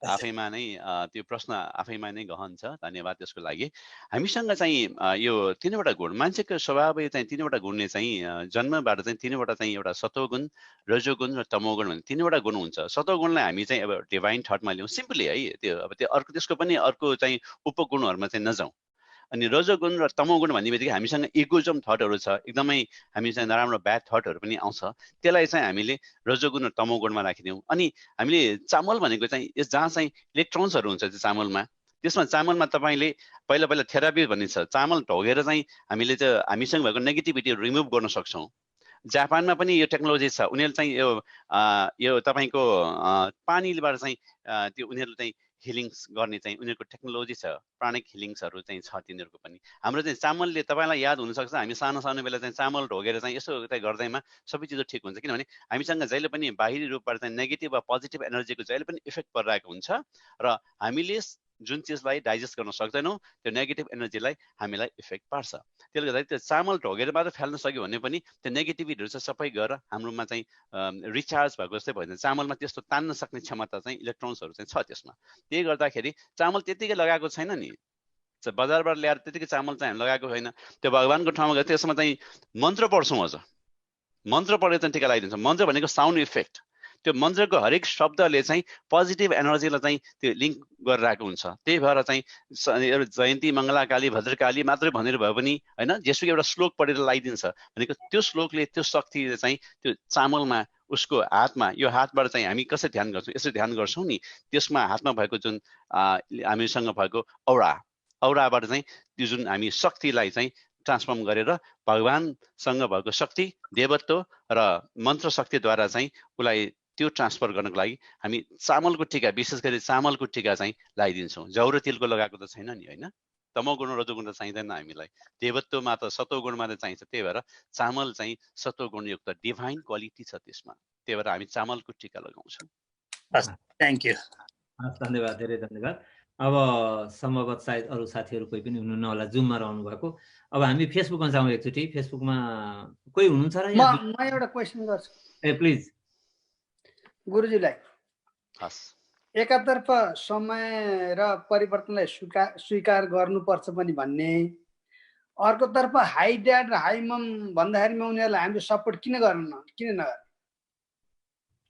आफैमा नै त्यो प्रश्न आफैमा नै गहन छ। धन्यवाद त्यसको लागि। हामीसँग चाहिँ यो तीनवटा गुण, मान्छेको स्वभावै चाहिँ तीनवटा गुणले चाहिँ जन्मबाट चाहिँ तीनवटा चाहिँ एउटा सतोगुण, रजोगुण र तमोगुण भन्ने तीनवटा गुण हुन्छ। सतोगुणलाई हामी चाहिँ अब डिभाइन थटमा ल्याउँ सिम्पली है, त्यो अब त्यो अर्को त्यसको पनि अर्को चाहिँ उपगुणहरूमा चाहिँ नजाउँ। अनि रजोगुण र तमोगुण भन्ने बित्तिकै हामीसँग इगोजम थटहरू छ, एकदमै हामी चाहिँ नराम्रो ब्याड थटहरू पनि आउँछ, त्यसलाई चाहिँ हामीले रजोगुण र तमोगुणमा राखिदिउँ। अनि हामीले चामल भनेको चाहिँ यस जहाँ चाहिँ इलेक्ट्रोन्सहरू हुन्छ त्यो चामलमा, त्यसमा चामलमा तपाईँले पहिला पहिला थेरापी भन्ने छ, चामल ढोगेर चाहिँ हामीले चाहिँ हामीसँग भएको नेगेटिभिटी रिमुभ गर्न सक्छौँ। जापानमा पनि यो टेक्नोलोजी छ, उनीहरूले चाहिँ यो तपाईँको पानीबाट चाहिँ त्यो उनीहरूले चाहिँ हिलिङ्स गर्ने चाहिँ उनीहरूको टेक्नोलोजी छ, प्राणिक हिलिङ्सहरू चाहिँ छ तिनीहरूको पनि। हाम्रो चाहिँ चामलले, तपाईँलाई याद हुनसक्छ हामी सानो सानो बेला चाहिँ चामल ढोगेर चाहिँ यसो गर्दैमा सबै चिज ठिक हुन्छ, किनभने हामीसँग जहिले पनि बाहिरी रूपबाट चाहिँ नेगेटिभ वा पोजिटिभ एनर्जीको जहिले पनि इफेक्ट परिरहेको हुन्छ र हामीले जुन चिजलाई डाइजेस्ट गर्न सक्दैनौँ त्यो नेगेटिभ एनर्जीलाई हामीलाई इफेक्ट पार्छ। त्यसले गर्दा त्यो चामल ढोगेर मात्र फाल्न सक्यो भने पनि त्यो नेगेटिभिटीहरू चाहिँ सबै गएर हाम्रोमा चाहिँ रिचार्ज भएको जस्तै भयो। चामलमा त्यस्तो तान्न सक्ने क्षमता चाहिँ इलेक्ट्रोन्सहरू चाहिँ छ त्यसमा। त्यही गर्दाखेरि चामल त्यतिकै लगाएको छैन नि, बजारबाट ल्याएर त्यतिकै चामल चाहिँ हामी लगाएको छैन। त्यो भगवान्को ठाउँमा गएर त्यसमा चाहिँ मन्त्र पढ्छौँ, अझ मन्त्र पढेर चाहिँ टिका लगाइदिन्छ। मन्त्र भनेको साउन्ड इफेक्ट, त्यो मन्त्रको हरेक शब्दले चाहिँ पोजिटिभ एनर्जीलाई चाहिँ त्यो लिङ्क गरिरहेको हुन्छ। त्यही भएर चाहिँ जयन्ती मङ्गलाकाली भद्रकाली मात्रै भनेर भयो पनि होइन, जेसुकै एउटा श्लोक पढेर लगाइदिन्छ भनेको त्यो श्लोकले त्यो शक्तिले चाहिँ त्यो चामलमा उसको हातमा, यो हातबाट चाहिँ हामी कसरी ध्यान गर्छौँ, यसरी ध्यान गर्छौँ नि, त्यसमा हातमा भएको जुन हामीसँग भएको औराबाट चाहिँ त्यो जुन हामी शक्तिलाई चाहिँ ट्रान्सफर्म गरेर भगवानसँग भएको शक्ति, देवत्व र मन्त्र शक्तिद्वारा चाहिँ उसलाई त्यो ट्रान्सफर गर्नको लागि हामी चामलको टिका, विशेष गरी चामलको टिका चाहिँ लगाइदिन्छौँ। जौरो तिलको लगाएको त छैन नि होइन, तमोगुण रजोगुण त चाहिँदैन हामीलाई, देवत्वमा त सतोगुणमा त चाहिन्छ। त्यही भएर चामल चाहिँ सतोगुणयुक्त डिभाइन क्वालिटी छ त्यसमा, त्यही भएर हामी चामलको टिका लगाउँछौँ। थ्याङ्क यू, धन्यवाद, धेरै धन्यवाद। अब सम्भवतः सायद अरू साथीहरू कोही पनि हुनुहुन्न होला जुममा रहनु भएको। अब हामी फेसबुकमा जाउँ एकचोटि। फेसबुकमा कोही हुनुहुन्छ र? म एउटा क्वेसन गर्छु। प्लिज गुरुजीलाई। हस्, एकातर्फ समय र परिवर्तनलाई स्वीकार गर्नुपर्छ पनि भन्ने, अर्कोतर्फ हाई ड्याड र हाई मम भन्दाखेरिमा उनीहरूलाई हामीले सपोर्ट किन नगर्ने,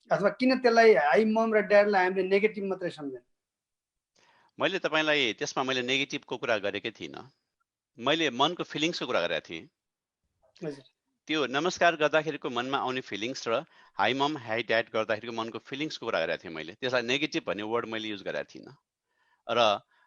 अथवा किन त्यसलाई हाई मम र ड्याडलाई हामीले नेगेटिभ मात्रै सम्झने? मैले तपाईँलाई त्यसमा मैले नेगेटिभको कुरा गरेकै थिइनँ, मैले मनको फिलिङ्सको कुरा गरेको थिएँ। त्यो नमस्कार गर्दाखेरिको मनमा आउने फिलिङ्स र हाई मम हाई ड्याड गर्दाखेरिको मनको फिलिङ्सको कुरा गरेको थिएँ मैले। त्यसलाई नेगेटिभ भन्ने वर्ड मैले युज गरेको थिइनँ। र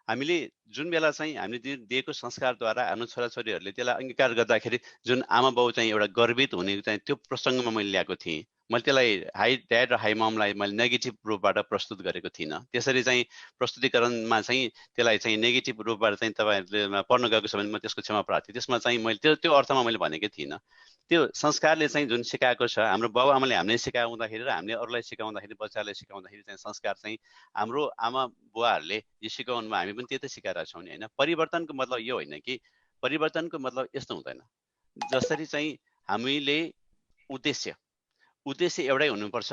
हामीले जुन बेला चाहिँ हामीले दिएको संस्कारद्वारा हाम्रो छोराछोरीहरूले त्यसलाई अङ्गीकार गर्दाखेरि जुन आमा बाउ चाहिँ एउटा गर्वित हुने चाहिँ त्यो प्रसङ्गमा मैले ल्याएको थिएँ। मैले त्यसलाई हाई ड्याड र हाई ममलाई मैले नेगेटिभ रूपबाट प्रस्तुत गरेको थिइनँ। त्यसरी चाहिँ प्रस्तुतिकरणमा चाहिँ त्यसलाई चाहिँ नेगेटिभ रूपबाट चाहिँ तपाईँहरूले पढ्न गएको छ भने म त्यसको क्षमा प्रार्थी। त्यसमा चाहिँ मैले त्यो अर्थमा मैले भनेकै थिइनँ। त्यो संस्कारले चाहिँ जुन सिकाएको छ, हाम्रो बाउ आमाले हामीले सिकाउँदाखेरि र हामीले अरूलाई सिकाउँदाखेरि, बच्चालाई सिकाउँदाखेरि चाहिँ संस्कार चाहिँ हाम्रो आमा बुवाहरूले जे सिकाउनु भयो हामी पनि त्यतै सिकाएर छौँ नि होइन। परिवर्तनको मतलब यो होइन कि, परिवर्तनको मतलब यस्तो हुँदैन। जसरी चाहिँ हामीले उद्देश्य एउटै हुनुपर्छ,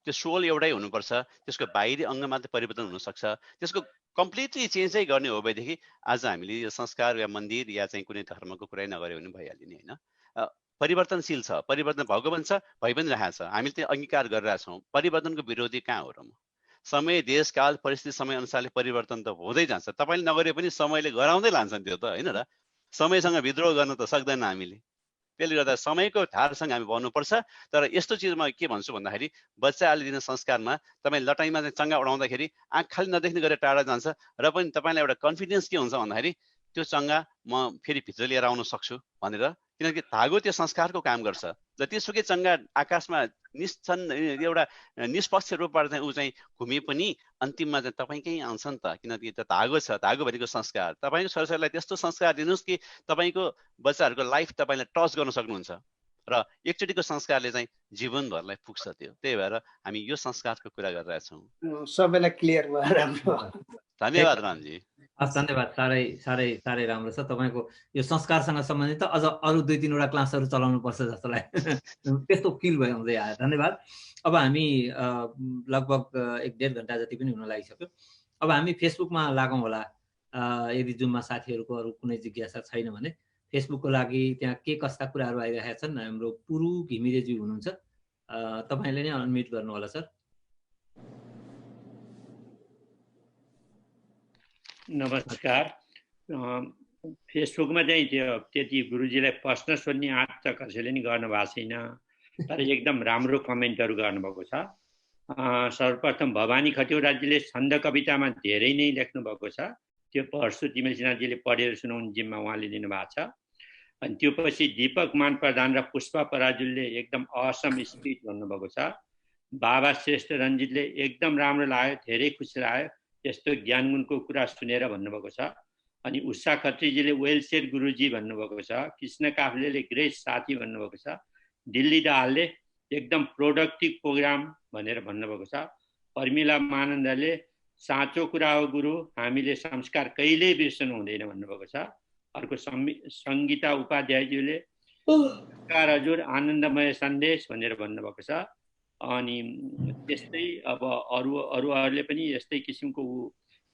त्यो सोल एउटै हुनुपर्छ, त्यसको बाहिरी अङ्ग मात्रै परिवर्तन हुनसक्छ, त्यसको कम्प्लिटली चेन्जै गर्ने हो भएदेखि आज हामीले यो संस्कार या मन्दिर या चाहिँ कुनै धर्मको कुरै नगरे भने भइहाल्यो नि होइन। परिवर्तनशील छ, परिवर्तन भएको पनि छ, भइ पनि रहेको छ, हामीले त्यो अङ्गीकार गरिरहेछौँ। परिवर्तनको विरोधी कहाँ हो र? म समय, देश, काल, परिस्थिति, समय अनुसारले परिवर्तन त हुँदै जान्छ। तपाईँले नगरे पनि समयले गराउँदै लान्छन् त्यो त होइन र। समयसँग विद्रोह गर्न त सक्दैन हामीले। त्यसले गर्दा समयको धारसँग हामी बढ्नुपर्छ। तर यस्तो चिजमा के भन्छु भन्दाखेरि बच्चाहरूले दिने संस्कारमा तपाईँ लटाइमा चाहिँ चङ्गा उडाउँदाखेरि आँख खालि नदेख्ने गरेर टाढा जान्छ र पनि तपाईँलाई एउटा कन्फिडेन्स के हुन्छ भन्दाखेरि त्यो चङ्गा म फेरि भित्र लिएर आउन सक्छु भनेर, किनकि धागो त्यो संस्कारको काम गर्छ। जतिसुकै चङ्गा आकाशमा एउटा निष्पक्ष रूपबाट चाहिँ ऊ चाहिँ घुमे पनि अन्तिममा चाहिँ तपाईँकै आउँछ नि त, किनकि त्यो धागो छ। धागो भनेको संस्कार। तपाईँको छोराछोरीलाई त्यस्तो संस्कार दिनुहोस् कि तपाईँको बच्चाहरूको लाइफ तपाईँले टच गर्न सक्नुहुन्छ र एकचोटिको संस्कारले चाहिँ जीवनभरलाई पुग्छ त्यो। त्यही भएर हामी यो संस्कारको कुरा गरिरहेछौँ। सबैलाई क्लियर भयो। राम्रो, धन्यवाद रामजी। हस्, धन्यवाद। साह्रै साह्रै साह्रै राम्रो छ। तपाईँको यो संस्कारसँग सम्बन्धित अझ अरू 2-3वटा क्लासहरू चलाउनु पर्छ जस्तो लाग्यो, त्यस्तो फिल भयो हुँदै आयो। धन्यवाद। अब हामी लगभग 1-1.5 घन्टा जति पनि हुन लागिसक्यो। अब हामी फेसबुकमा लागौँ होला, यदि जुममा साथीहरूको अरू कुनै जिज्ञासा छैन भने फेसबुकको लागि त्यहाँ के कस्ता कुराहरू आइरहेका छन्। हाम्रो पुरु घिमिरेज्यू हुनुहुन्छ, तपाईँले नै अनम्युट गर्नु होला सर। नमस्कार। फेसबुकमा चाहिँ त्यो त्यति गुरुजीलाई प्रश्न सोध्ने आँट त कसैले नि गर्नु भएको छैन, तर एकदम राम्रो कमेन्टहरू गर्नुभएको छ। सर्वप्रथम भवानी खतिवडाजीले छन्द कवितामा धेरै नै लेख्नु भएको छ, त्यो पढ्छु, तिमेल सिन्हाजीले पढेर सुनाउने जिम्मा उहाँले लिनुभएको छ। अनि त्यो पछि दीपक मान प्रधान र पुष्पा पराजुलले एकदम असम स्पिच भन्नुभएको छ। बाबा श्रेष्ठ रञ्जितले एकदम राम्रो लाग्यो, धेरै खुसी लाग्यो यस्तो ज्ञानगुणको कुरा सुनेर भन्नुभएको छ। अनि उषा खत्रीजीले वेल सेड गुरुजी भन्नुभएको छ। कृष्ण काफ्लेले ग्रेट साथी भन्नुभएको छ। दिल्ली दाहालले एकदम प्रोडक्टिभ प्रोग्राम भनेर भन्नुभएको छ। पर्मिला मानन्दले साँचो कुरा हो गुरु, हामीले संस्कार कहिल्यै बिर्सनु हुँदैन भन्नुभएको छ। अर्को सङ्गीता उपाध्यायज्यूले संस्कार हजुर आनन्दमय सन्देश भनेर भन्नुभएको छ। अनि त्यस्तै अब अरूहरूले पनि यस्तै किसिमको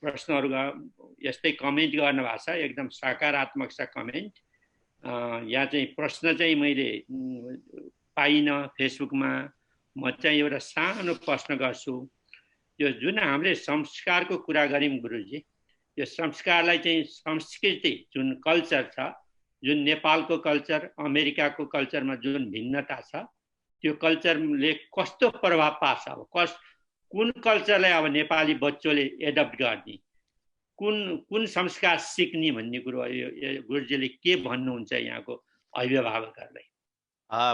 प्रश्नहरू यस्तै कमेन्ट गर्न भएको छ, एकदम सकारात्मक छ कमेन्ट। यहाँ चाहिँ प्रश्न चाहिँ मैले पाइनँ फेसबुकमा, म चाहिँ एउटा सानो प्रश्न गर्छु। यो जुन हामीले संस्कारको कुरा गऱ्यौँ गुरुजी, यो संस्कारलाई चाहिँ संस्कृति जुन कल्चर छ, जुन नेपालको कल्चर अमेरिकाको कल्चरमा जुन भिन्नता छ, त्यो कल्चरले कस्तो प्रभाव पार्छ? अब कुन कल्चरलाई अब नेपाली बच्चोले एडप्ट गर्ने, कुन संस्कार सिक्ने भन्ने कुरो गुरुजीले के भन्नुहुन्छ यहाँको अभिभावकहरूलाई?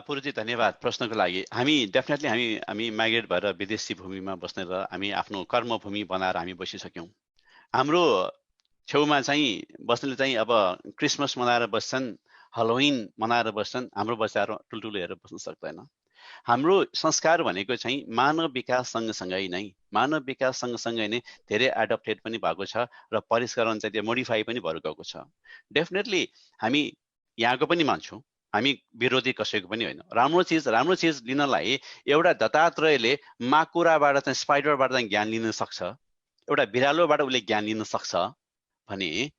पुरुजी धन्यवाद प्रश्नको लागि। हामी डेफिनेटली हामी माइग्रेट भएर विदेशी भूमिमा बस्ने र हामी आफ्नो कर्मभूमि बनाएर हामी बसिसक्यौँ। हाम्रो छेउमा चाहिँ बस्नेले चाहिँ अब क्रिसमस मनाएर बस्छन्, हलोविन मनाएर बस्छन्, हाम्रो बच्चाहरू ठुल्ठुलो हेरेर बस्न सक्दैन। हाम्रो संस्कार भनेको चाहिँ मानव विकास सँगसँगै नै धेरै एडप्टेड पनि भएको छ र परिष्करण चाहिँ त्यो मोडिफाई पनि भएर गएको छ। डेफिनेटली हामी यहाँको पनि मान्छौँ, हामी विरोधी कसैको पनि होइन। राम्रो चिज लिनलाई एउटा दत्तात्रेयले माकुराबाट चाहिँ स्पाइडरबाट चाहिँ ज्ञान लिन सक्छ, एउटा बिरालोबाट उसले ज्ञान लिन सक्छ भने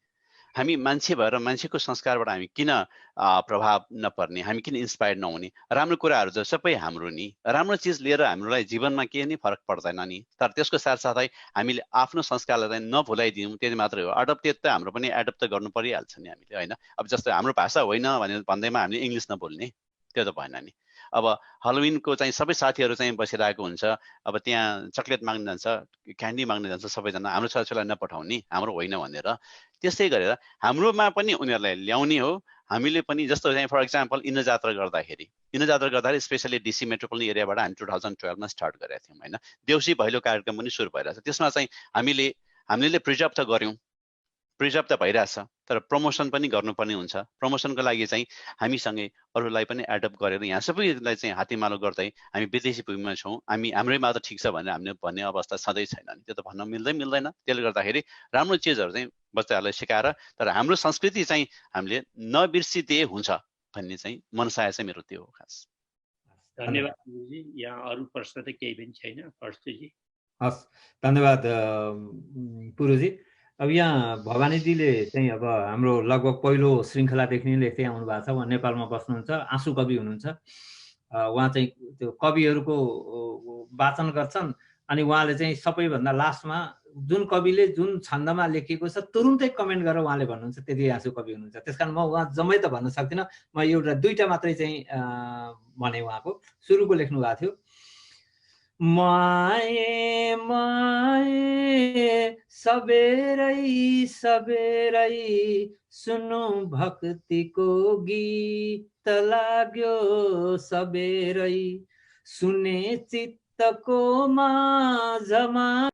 हामी मान्छे भएर मान्छेको संस्कारबाट हामी किन प्रभाव नपर्ने, हामी किन इन्सपायर्ड नहुने? राम्रो कुराहरू त सबै हाम्रो नि, राम्रो चिज लिएर हामीलाई जीवनमा केही नै फरक पर्दैन नि। तर त्यसको साथसाथै हामीले आफ्नो संस्कारलाई चाहिँ नभुलाइदिउँ, त्यति मात्रै हो। एडप्टेड त हाम्रो पनि एडप्ट त गर्नु परिहाल्छ नि हामीले, होइन? अब जस्तो हाम्रो भाषा होइन भनेर भन्दैमा हामीले इङ्ग्लिस नबोल्ने, त्यो त भएन नि। अब हलोविनको चाहिँ सबै साथीहरू चाहिँ बसिरहेको हुन्छ, अब त्यहाँ चक्लेट माग्न जान्छ, क्यान्डी माग्न जान्छ, सबैजना हाम्रो छोराछोरीलाई नपठाउने, हाम्रो होइन भनेर। त्यसै गरेर हाम्रोमा पनि उनीहरूलाई ल्याउने हो। हामीले पनि जस्तो चाहिँ फर इक्जाम्पल इन्द्र जात्रा गर्दाखेरि स्पेसली डिसी मेट्रोपोलिटन एरियाबाट हामी 2012मा स्टार्ट गरेका थियौँ, होइन? देउसी भैलो कार्यक्रम पनि सुरु भइरहेछ। त्यसमा चाहिँ हामीले प्रिजर्भ त गऱ्यौँ, प्रिजर्भ त भइरहेछ, तर प्रमोसन पनि गर्नुपर्ने हुन्छ। प्रमोसनको लागि चाहिँ हामीसँगै अरूलाई पनि एडप्ट गरेर यहाँ सबैलाई चाहिँ हातेमालो गर्दै हामी विदेशी भूमिमा छौँ, हाम्रै मात्र ठिक छ भनेर हामीले भन्ने अवस्था सधैँ छैन नि, त्यो त भन्न मिल्दैन। त्यसले गर्दाखेरि राम्रो चिजहरू चाहिँ बच्चाहरूलाई सिकाएर तर हाम्रो संस्कृति चाहिँ हामीले नबिर्सिदिए हुन्छ भन्ने चाहिँ मनसाय चाहिँ मेरो त्यो हो खास। धन्यवाद गुरुजी। यहाँ अरू प्रश्न त केही पनि छैन। पर्सुजी हस्, धन्यवाद पुरुजी। अब यहाँ भवानीजीले चाहिँ अब हाम्रो लगभग पहिलो श्रृङ्खलादेखि नै लेख्दै आउनु भएको छ। उहाँ नेपालमा बस्नुहुन्छ, आँसु कवि हुनुहुन्छ। उहाँ चाहिँ त्यो कविहरूको वाचन गर्छन् अनि उहाँले चाहिँ सबैभन्दा लास्टमा जुन कविले जुन छन्दमा लेखिएको छ तुरुन्तै कमेन्ट गरेर उहाँले भन्नुहुन्छ त्यति आँसु कवि हुनुहुन्छ। त्यस कारण म उहाँ जम्मै त भन्न सक्दिनँ, म एउटा दुईवटा मात्रै चाहिँ भने। उहाँको सुरुको लेख्नु भएको थियो, माये माये सबेरै सुनु भक्तिको गीत लाग्यो सबेरै, सुने चित्तको माझमा